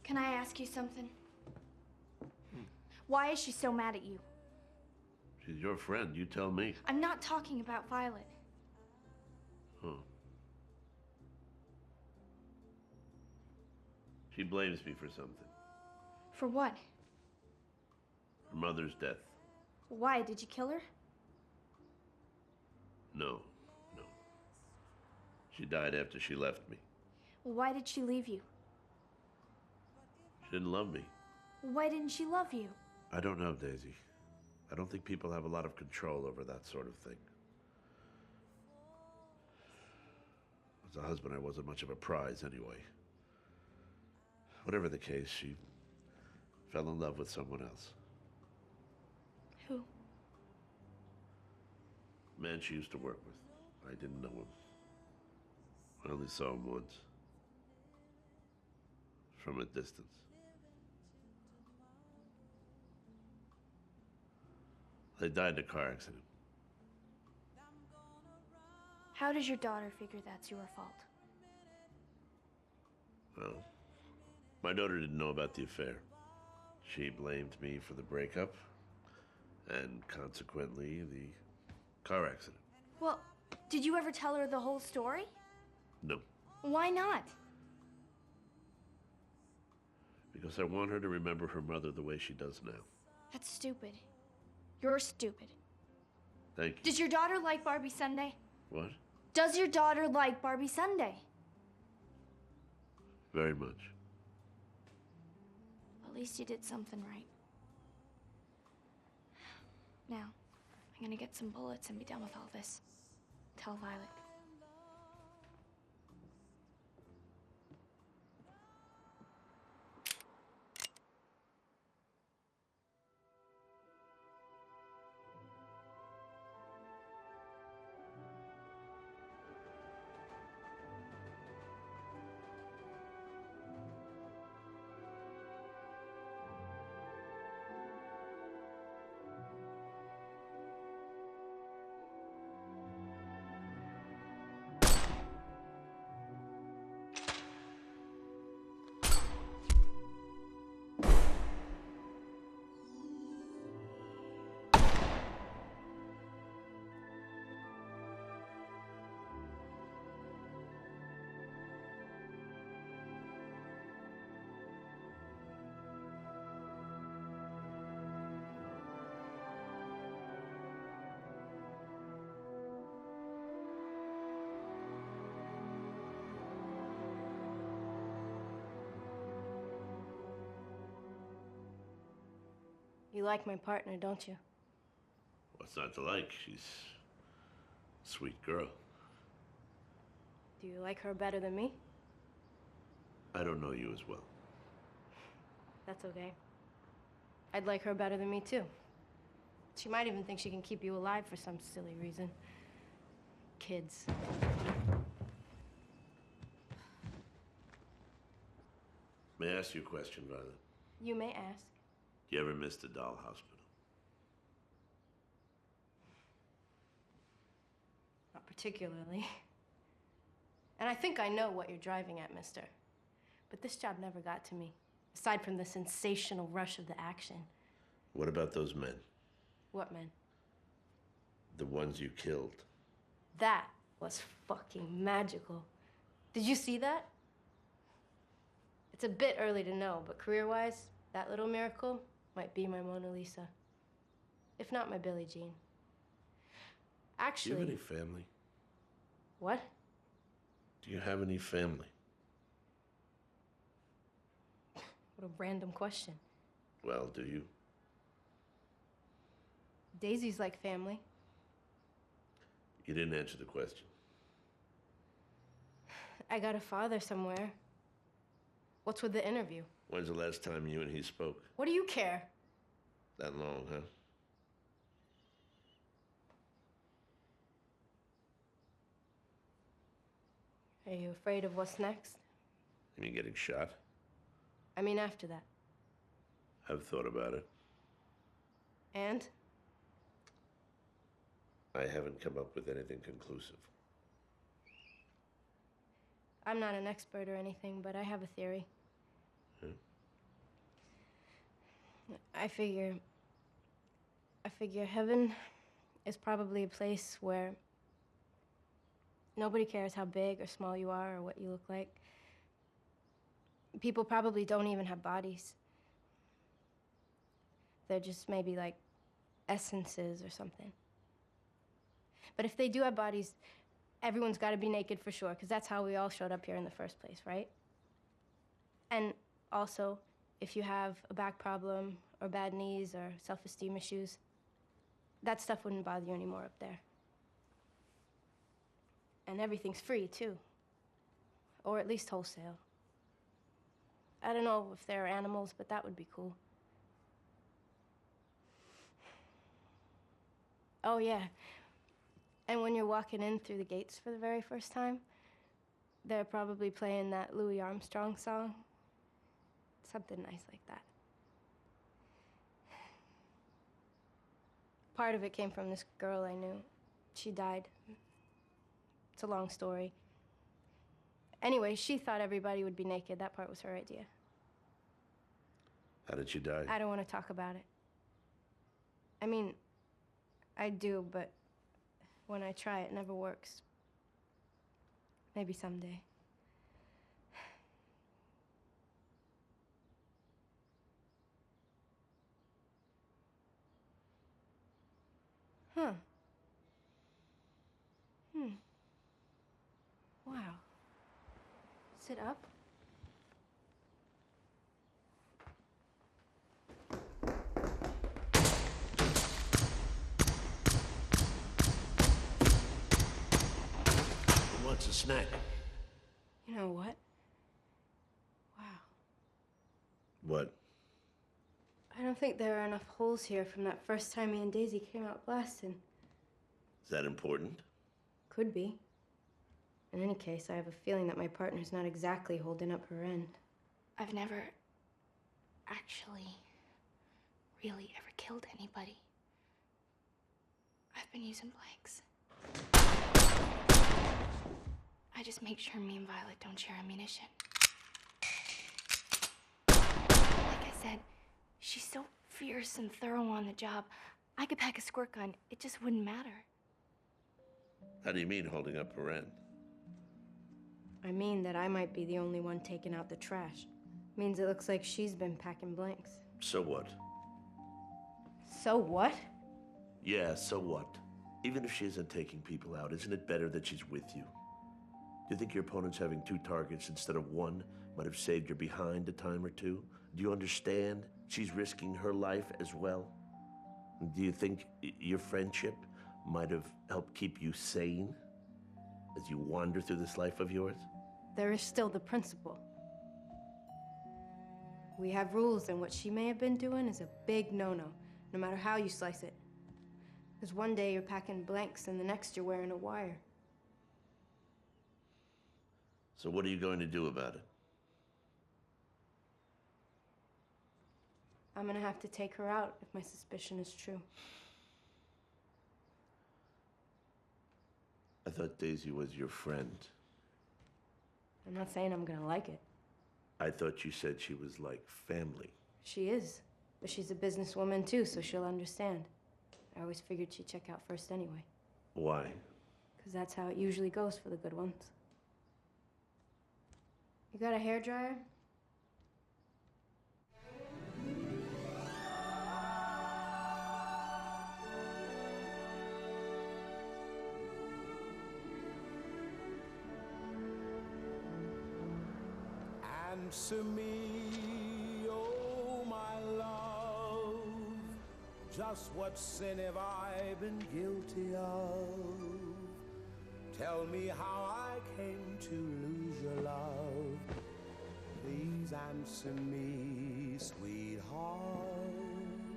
Can I ask you something? Why is she so mad at you? She's your friend. You tell me. I'm not talking about Violet. Huh. She blames me for something. For what? Her mother's death. Why? Did you kill her? No. She died after she left me. Why did she leave you? She didn't love me. Why didn't she love you? I don't know, Daisy. I don't think people have a lot of control over that sort of thing. As a husband, I wasn't much of a prize anyway. Whatever the case, she fell in love with someone else. Who? A man she used to work with. I didn't know him. I only saw him once. From a distance. They died in a car accident. How does your daughter figure that's your fault? Well, my daughter didn't know about the affair. She blamed me for the breakup, and consequently, the car accident. Well, did you ever tell her the whole story? No, Why not? because I want her to remember her mother the way she does now. That's stupid. You're stupid. Thank you. Does your daughter like Barbie Sunday? What? Does your daughter like Barbie Sunday? Very much. least you did something right. Now, I'm gonna get some bullets and be done with all this. Tell Violet. You like my partner, don't you? What's not to like? She's a sweet girl. Do you like her better than me? I don't know you as well. That's okay. I'd like her better than me, too. She might even think she can keep you alive for some silly reason. Kids. May I ask you a question, Violet? You may ask. Do you ever miss the doll hospital? Not particularly. And I think I know what you're driving at, mister. But this job never got to me, aside from the sensational rush of the action. What about those men? What men? The ones you killed? That was fucking magical. Did you see that? It's a bit early to know, but career-wise, that little miracle might be my Mona Lisa. If not my Billie Jean. Actually... Do you have any family? What? Do you have any family? What a random question. Well, do you? Daisy's like family. You didn't answer the question. I got a father somewhere. What's with the interview? When's the last time you and he spoke? What do you care? That long, huh? Are you afraid of what's next? You mean getting shot? I mean after that. I've thought about it. And? I haven't come up with anything conclusive. I'm not an expert or anything, but I have a theory. I figure heaven is probably a place where nobody cares how big or small you are or what you look like. People probably don't even have bodies. They're just maybe like essences or something. But if they do have bodies, everyone's got to be naked for sure, because that's how we all showed up here in the first place, right? And also, if you have a back problem or bad knees or self-esteem issues, that stuff wouldn't bother you anymore up there. And everything's free, too. Or at least wholesale. I don't know if there are animals, but that would be cool. Oh, yeah. And when you're walking in through the gates for the very first time, they're probably playing that Louis Armstrong song. Something nice like that. Part of it came from this girl I knew. She died. It's a long story. Anyway, she thought everybody would be naked. That part was her idea. How did she die? I don't want to talk about it. I mean, I do, but when I try, it never works. Maybe someday. Huh. Wow. Sit up. snack. You know what? Wow. What? I don't think there are enough holes here from that first time me and Daisy came out blasting. Is that important? Could be. In any case, I have a feeling that my partner's not exactly holding up her end. I've never actually really ever killed anybody. I've been using blanks. I just make sure me and Violet don't share ammunition. Like I said, she's so fierce and thorough on the job. I could pack a squirt gun. It just wouldn't matter. How do you mean holding up her end? I mean that I might be the only one taking out the trash. Means it looks like she's been packing blanks. So what? So what? Yeah, so what? Even if she isn't taking people out, isn't it better that she's with you? Do you think your opponent's having 2 targets instead of 1 might have saved your behind a time or 2? Do you understand? She's risking her life as well. Do you think your friendship might have helped keep you sane as you wander through this life of yours? There is still the principle. We have rules, and what she may have been doing is a big no-no, no matter how you slice it. Because one day you're packing blanks, and the next you're wearing a wire. So what are you going to do about it? I'm gonna have to take her out if my suspicion is true. I thought Daisy was your friend. I'm not saying I'm gonna like it. I thought you said she was like family. She is, but she's a businesswoman too, so she'll understand. I always figured she'd check out first anyway. Why? Because that's how it usually goes for the good ones. You got a hairdryer? Answer me, oh my love, just what sin have I been guilty of? Tell me how I came to lose your love. Please answer me, sweetheart.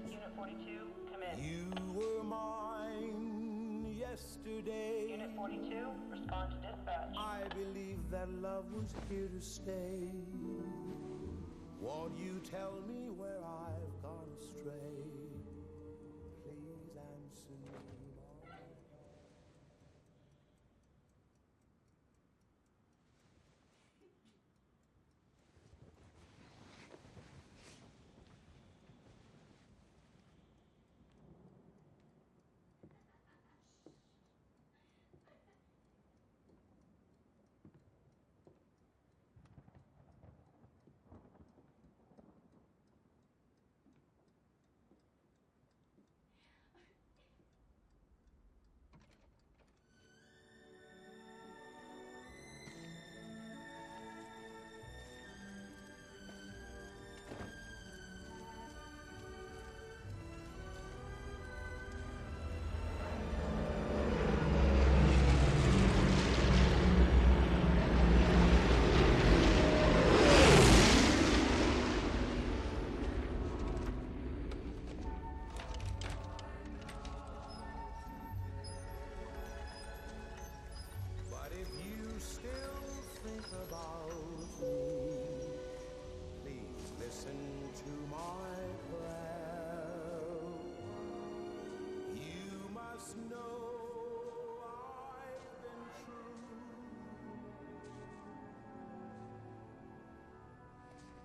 Unit 42, come in. You were mine yesterday. Unit 42, respond to dispatch. I believe that love was here to stay. Won't you tell me where I've gone astray? Please answer me.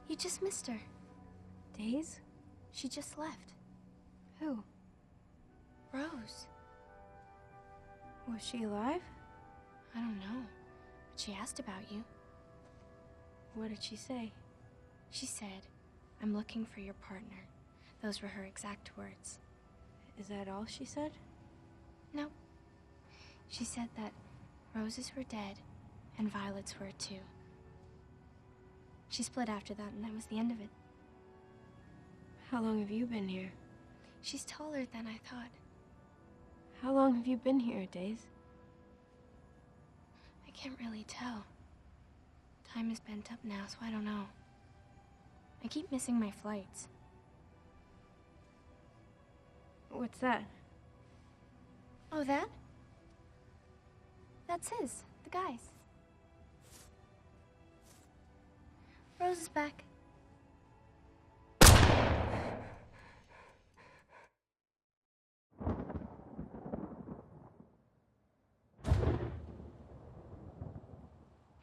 You just missed her. Days? She just left. Who? Rose. Was she alive? I don't know, but she asked about you. What did she say? She said, "I'm looking for your partner." Those were her exact words. Is that all she said? No. She said that roses were dead and violets were too. She split after that, and that was the end of it. How long have you been here? She's taller than I thought. How long have you been here, Days? I can't really tell. Time is bent up now, so I don't know. I keep missing my flights. What's that? Oh, that? That's his, the guy's. Rose is back.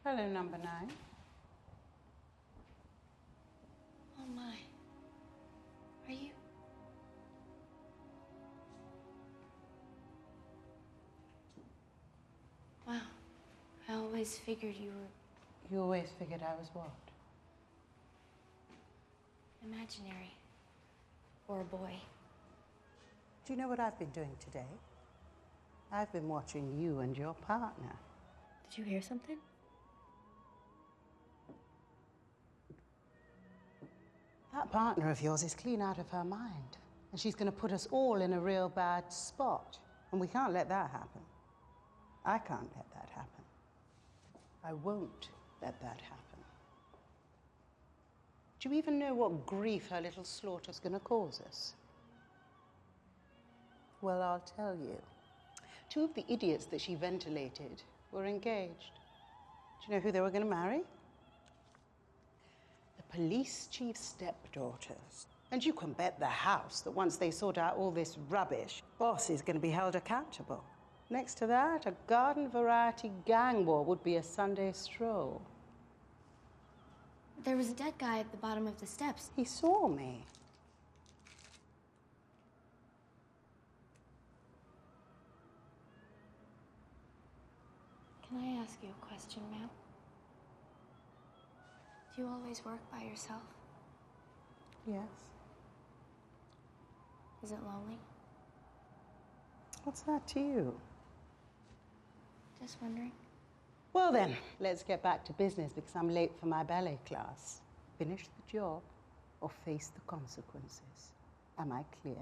Hello, number 9. Oh my. Are you? Wow. I always figured you were You always figured I was what? imaginary. Or a boy. Do you know what I've been doing today? I've been watching you and your partner. Did you hear something? That partner of yours is clean out of her mind. And she's going to put us all in a real bad spot. And we can't let that happen. I can't let that happen. I won't let that happen. Do you even know what grief her little slaughter's going to cause us? Well, I'll tell you. 2 of the idiots that she ventilated were engaged. Do you know who they were going to marry? The police chief's stepdaughters. And you can bet the house that once they sort out all this rubbish, Boss is going to be held accountable. Next to that, a garden variety gang war would be a Sunday stroll. There was a dead guy at the bottom of the steps. He saw me. Can I ask you a question, ma'am? Do you always work by yourself? Yes. Is it lonely? What's that to you? Just wondering. Well then, let's get back to business because I'm late for my ballet class. Finish the job or face the consequences. Am I clear?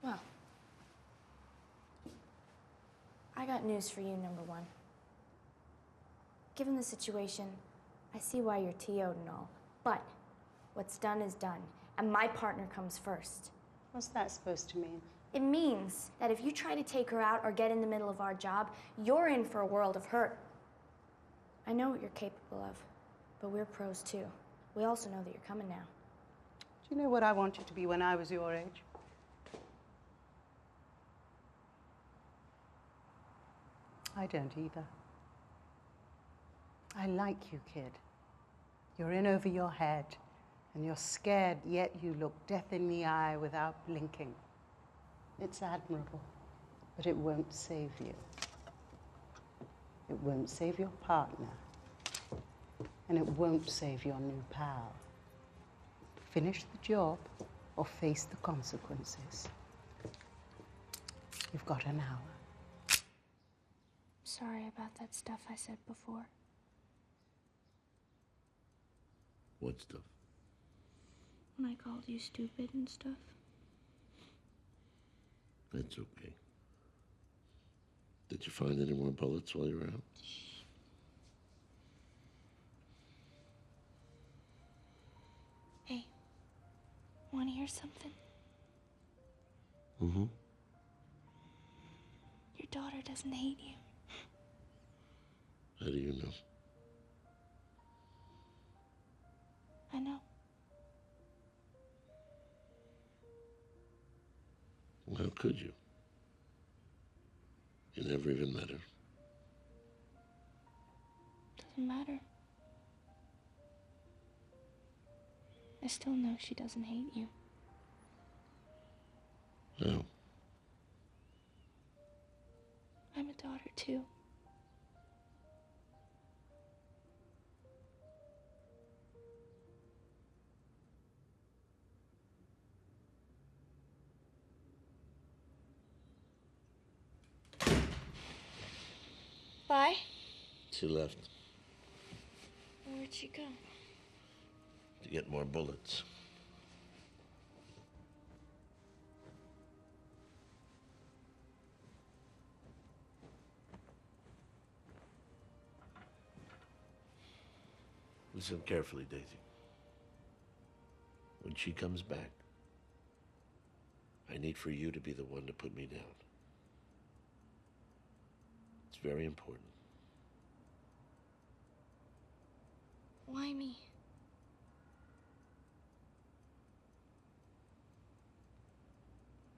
Well, I got news for you, number 1. Given the situation, I see why you're TO'd and all. But what's done is done, and my partner comes first. What's that supposed to mean? It means that if you try to take her out or get in the middle of our job, you're in for a world of hurt. I know what you're capable of, but we're pros too. We also know that you're coming now. Do you know what I wanted to be when I was your age? I don't either. I like you, kid. You're in over your head, and you're scared, yet you look death in the eye without blinking. It's admirable, but it won't save you. It won't save your partner, and it won't save your new pal. Finish the job or face the consequences. You've got an hour. Sorry about that stuff I said before. What stuff? When I called you stupid and stuff. That's okay. Did you find any more bullets while you were out? Hey, want to hear something? Mm-hmm. Your daughter doesn't hate you. How do you know? I know. Well, how could you? You never even met her. Doesn't matter. I still know she doesn't hate you. No. I'm a daughter too. Bye. She left Where'd she go? to get more bullets. Listen carefully, Daisy. When she comes back, I need for you to be the one to put me down. It's very important. Why me?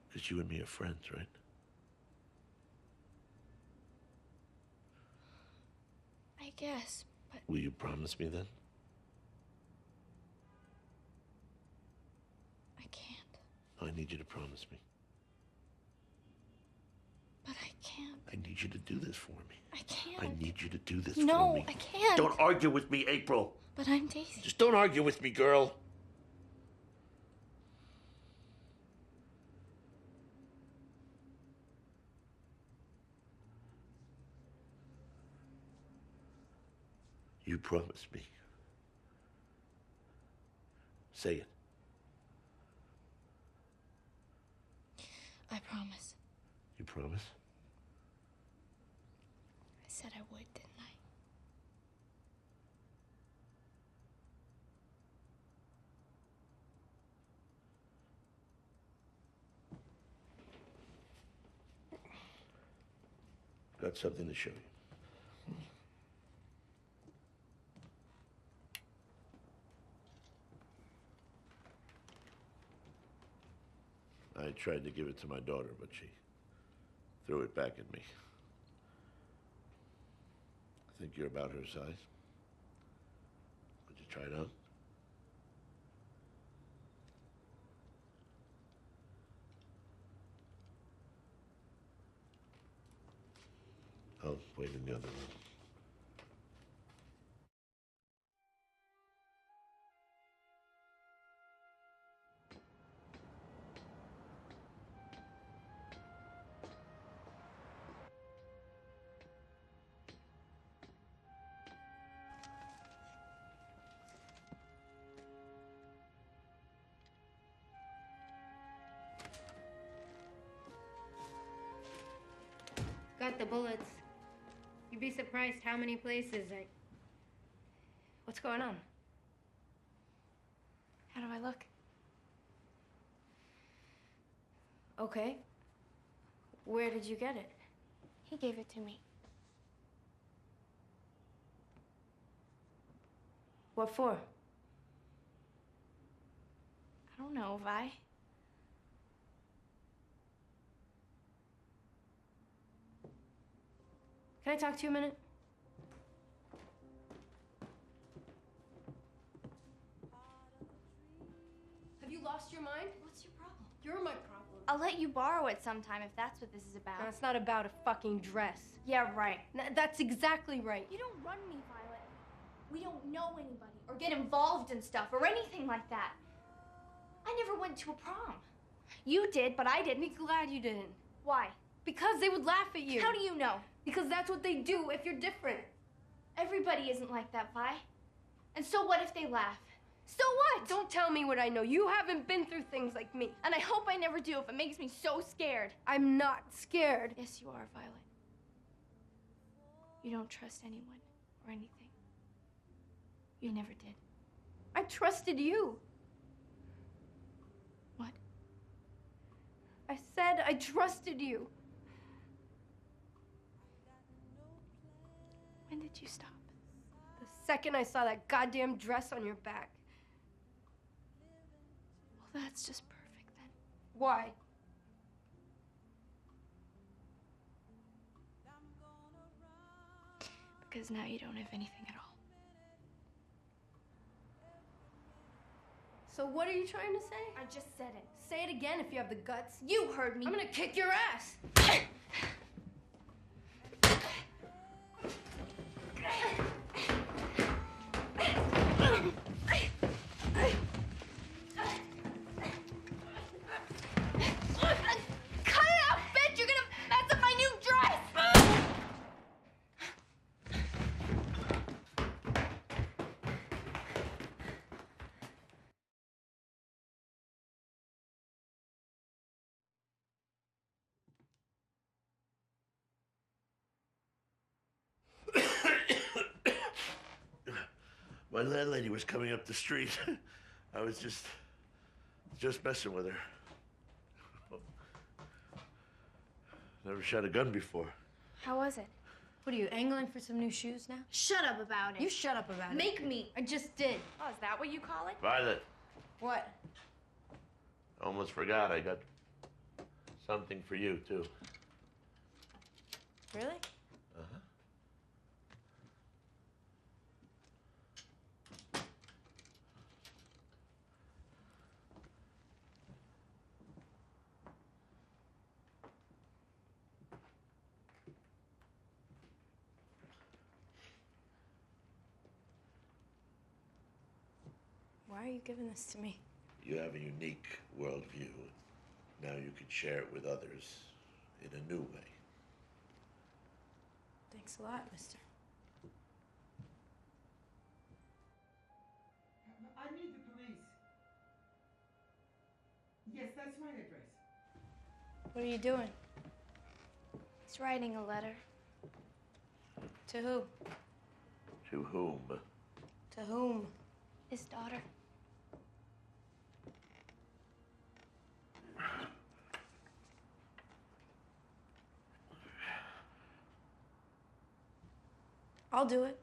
Because you and me are friends, right? I guess, but Will you promise me then? I can't. I need you to promise me. But I can't. I need you to do this for me. I can't. I need you to do this No, for me. I can't. Don't argue with me, April. But I'm Daisy. Just don't argue with me, girl. You promise me. Say it. I promise. You promise? I said I would, didn't I? Got something to show you. I tried to give it to my daughter, but she threw it back at me. I think you're about her size. Would you try it on? I'll wait in the other room. Got the bullets. You'd be surprised how many places I... What's going on? How do I look? Okay. Where did you get it? He gave it to me. What for? I don't know, Vi. Can I talk to you a minute? Have you lost your mind? What's your problem? You're my problem. I'll let you borrow it sometime if that's what this is about. No, it's not about a fucking dress. Yeah, right. That's exactly right. You don't run me, Violet. We don't know anybody or get involved in stuff or anything like that. I never went to a prom. You did, but I didn't. Be glad you didn't. Why? Because they would laugh at you. How do you know? Because that's what they do if you're different. Everybody isn't like that, Vi. And so what if they laugh? So what? Don't tell me what I know. You haven't been through things like me. And I hope I never do if it makes me so scared. I'm not scared. Yes, you are, Violet. You don't trust anyone or anything. You never did. I trusted you. What? I said I trusted you. When did you stop? The second I saw that goddamn dress on your back. Well, that's just perfect then. Why? Because now you don't have anything at all. So what are you trying to say? I just said it. Say it again if you have the guts. You heard me. I'm gonna kick your ass. Cut it out, bitch! You're gonna mess up my new dress! My landlady was coming up the street. I was just messing with her. Never shot a gun before. How was it? What are you, angling for some new shoes now? Shut up about it. You shut up about it. Make me. I just did. Oh, is that what you call it? Violet, What? almost forgot. I got something for you, too. Really? Uh-huh. Why are you giving this to me? You have a unique worldview. Now you can share it with others in a new way. Thanks a lot, mister. I need the police. Yes, that's my address. What are you doing? He's writing a letter. To who? To whom? To whom? His daughter. I'll do it.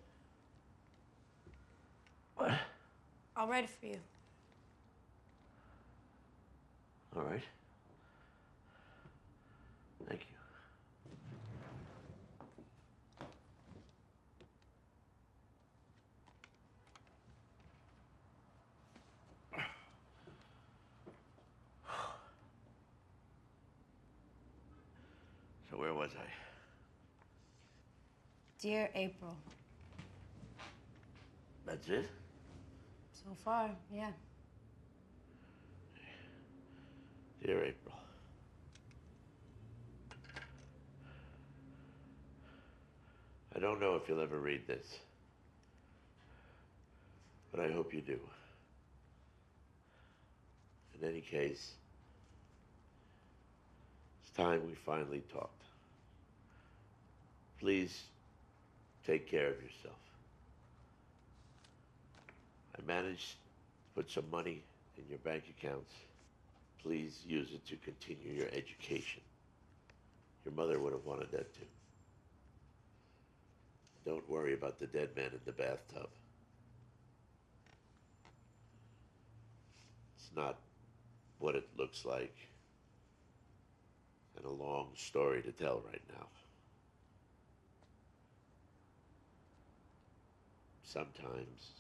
What? I'll write it for you. All right. Thank you. So where was I? Dear April. That's it? So far, yeah. Dear April. I don't know if you'll ever read this, but I hope you do. In any case, it's time we finally talked. Please take care of yourself. I managed to put some money in your bank accounts. Please use it to continue your education. Your mother would have wanted that too. Don't worry about the dead man in the bathtub. It's not what it looks like, and a long story to tell right now. Sometimes,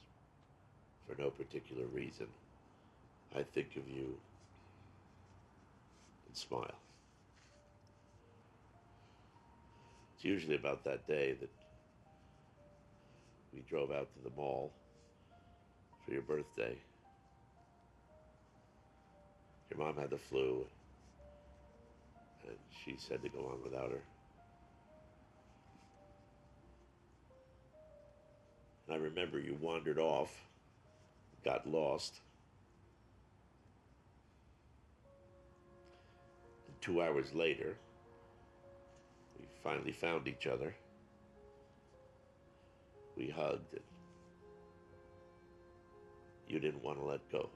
for no particular reason, I think of you and smile. It's usually about that day that we drove out to the mall for your birthday. Your mom had the flu, and she said to go on without her. And I remember you wandered off, got lost. And 2 hours later, we finally found each other. We hugged, and you didn't want to let go.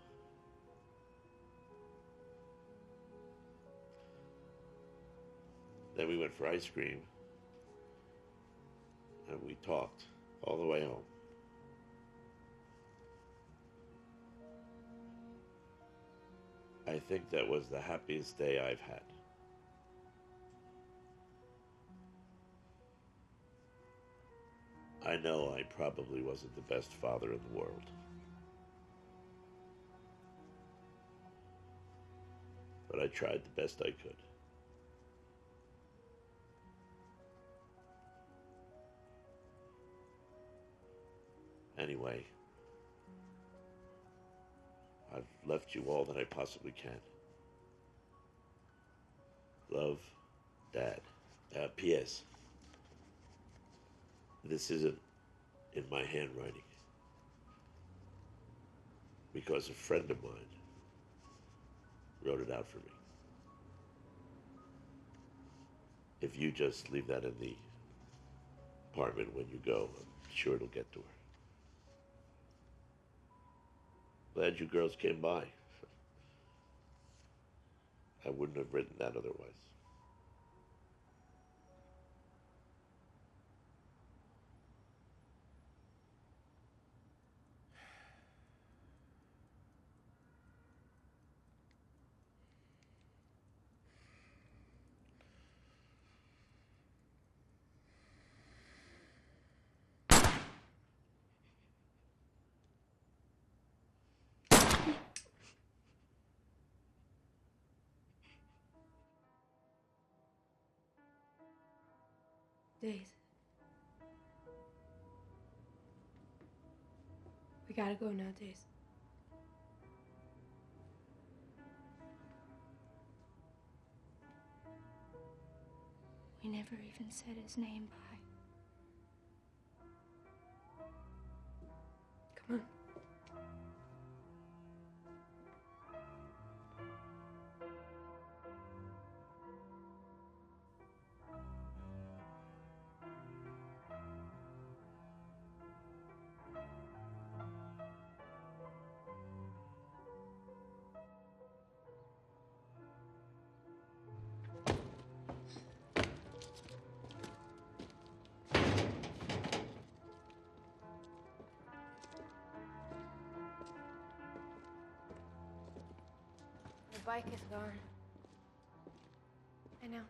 Then we went for ice cream, and we talked all the way home. I think that was the happiest day I've had. I know I probably wasn't the best father in the world. But I tried the best I could. Anyway, I've left you all that I possibly can. Love, Dad. P.S. This isn't in my handwriting, because a friend of mine wrote it out for me. If you just leave that in the apartment when you go, I'm sure it'll get to her. Glad you girls came by. I wouldn't have written that otherwise. Days. We gotta go now, Days. We never even said his name. Bye. Come on. The bike is gone. I know.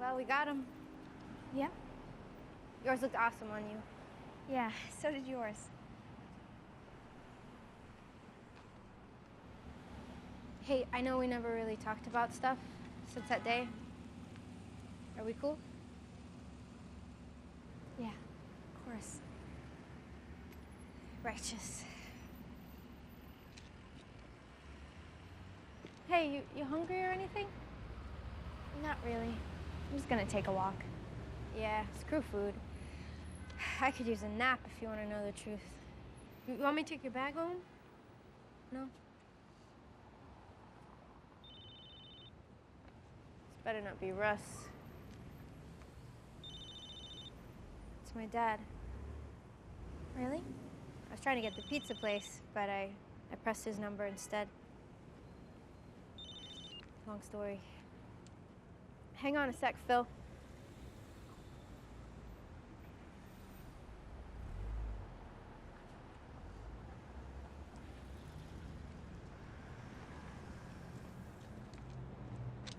Well, we got him. Yeah? Yours looked awesome on you. Yeah, so did yours. Hey, I know we never really talked about stuff since that day. Are we cool? Yeah, of course. Righteous. Hey, you hungry or anything? Not really. I'm just gonna take a walk. Yeah, screw food. I could use a nap if you want to know the truth. You want me to take your bag home? No? This better not be Russ. It's my dad. Really? I was trying to get the pizza place, but I pressed his number instead. Long story. Hang on a sec, Phil.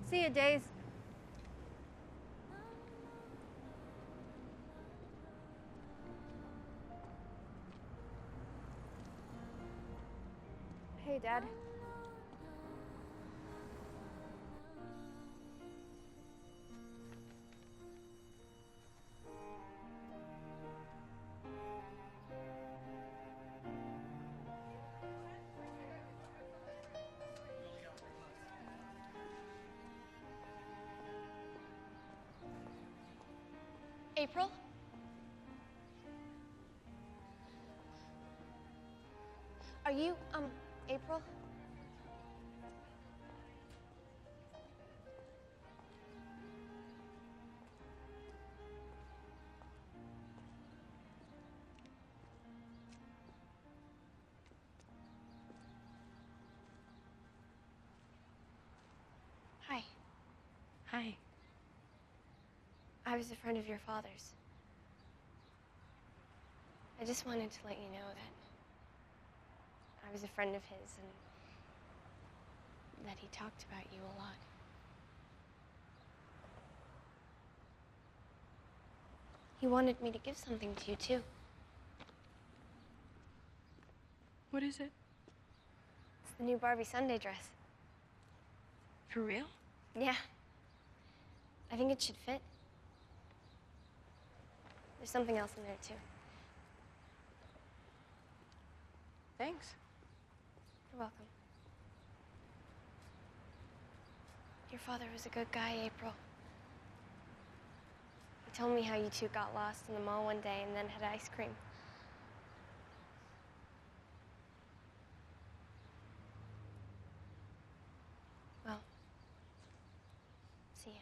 See ya, Days. Hey, Dad. April? Are you, April? Hi. Hi. I was a friend of your father's. I just wanted to let you know that I was a friend of his and that he talked about you a lot. He wanted me to give something to you, too. What is it? It's the new Barbie Sunday dress. For real? Yeah. I think it should fit. There's something else in there, too. Thanks. You're welcome. Your father was a good guy, April. He told me how you two got lost in the mall one day and then had ice cream. Well, see you.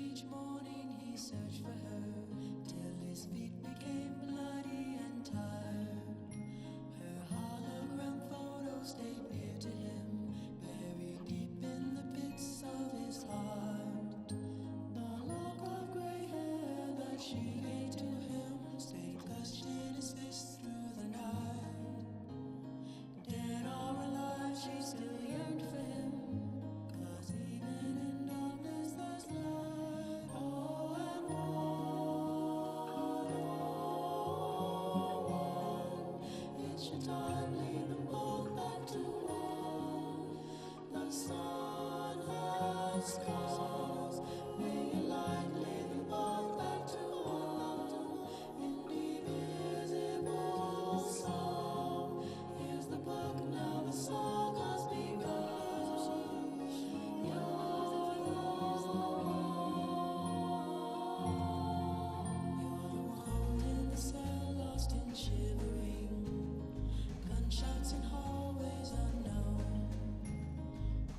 Each morning he searched for her till his feet became bloody and tired. Her hologram photo stayed near to him, buried deep in the pits of his heart. The lock of gray hair that she gave to him stayed clutched in his fist through the night. Dead or alive, she still yearned for him, 'cause even in darkness there's light. Time, lead them both back to one. The sun has come. May your light lead them both back to one. Indivisible song. Here's the book, now the song has begun. You're the one in the cell, lost and shivering. Gunshots in hallways unknown.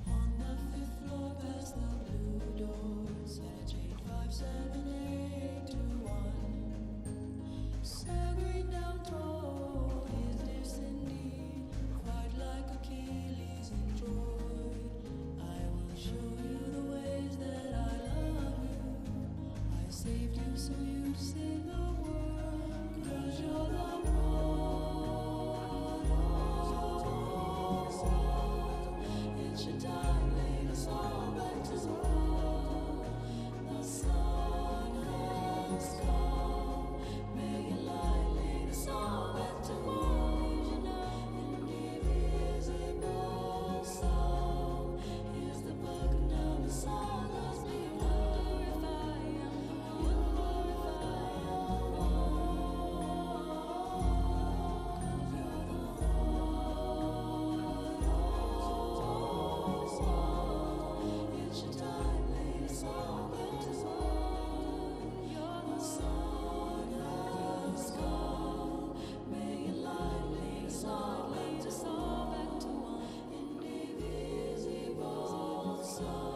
On the 5th floor, past the blue doors, at 857821. Staggering down tall, his destiny, quite like Achilles in Troy. I will show you the ways that I love you. I saved you so you'd save the world, 'cause you're the one. It's your time, lead us all back to one. The sun has come. May your light lead us all back to one. Indivisible song. Here's the book, now the song has begun. If I am the one. so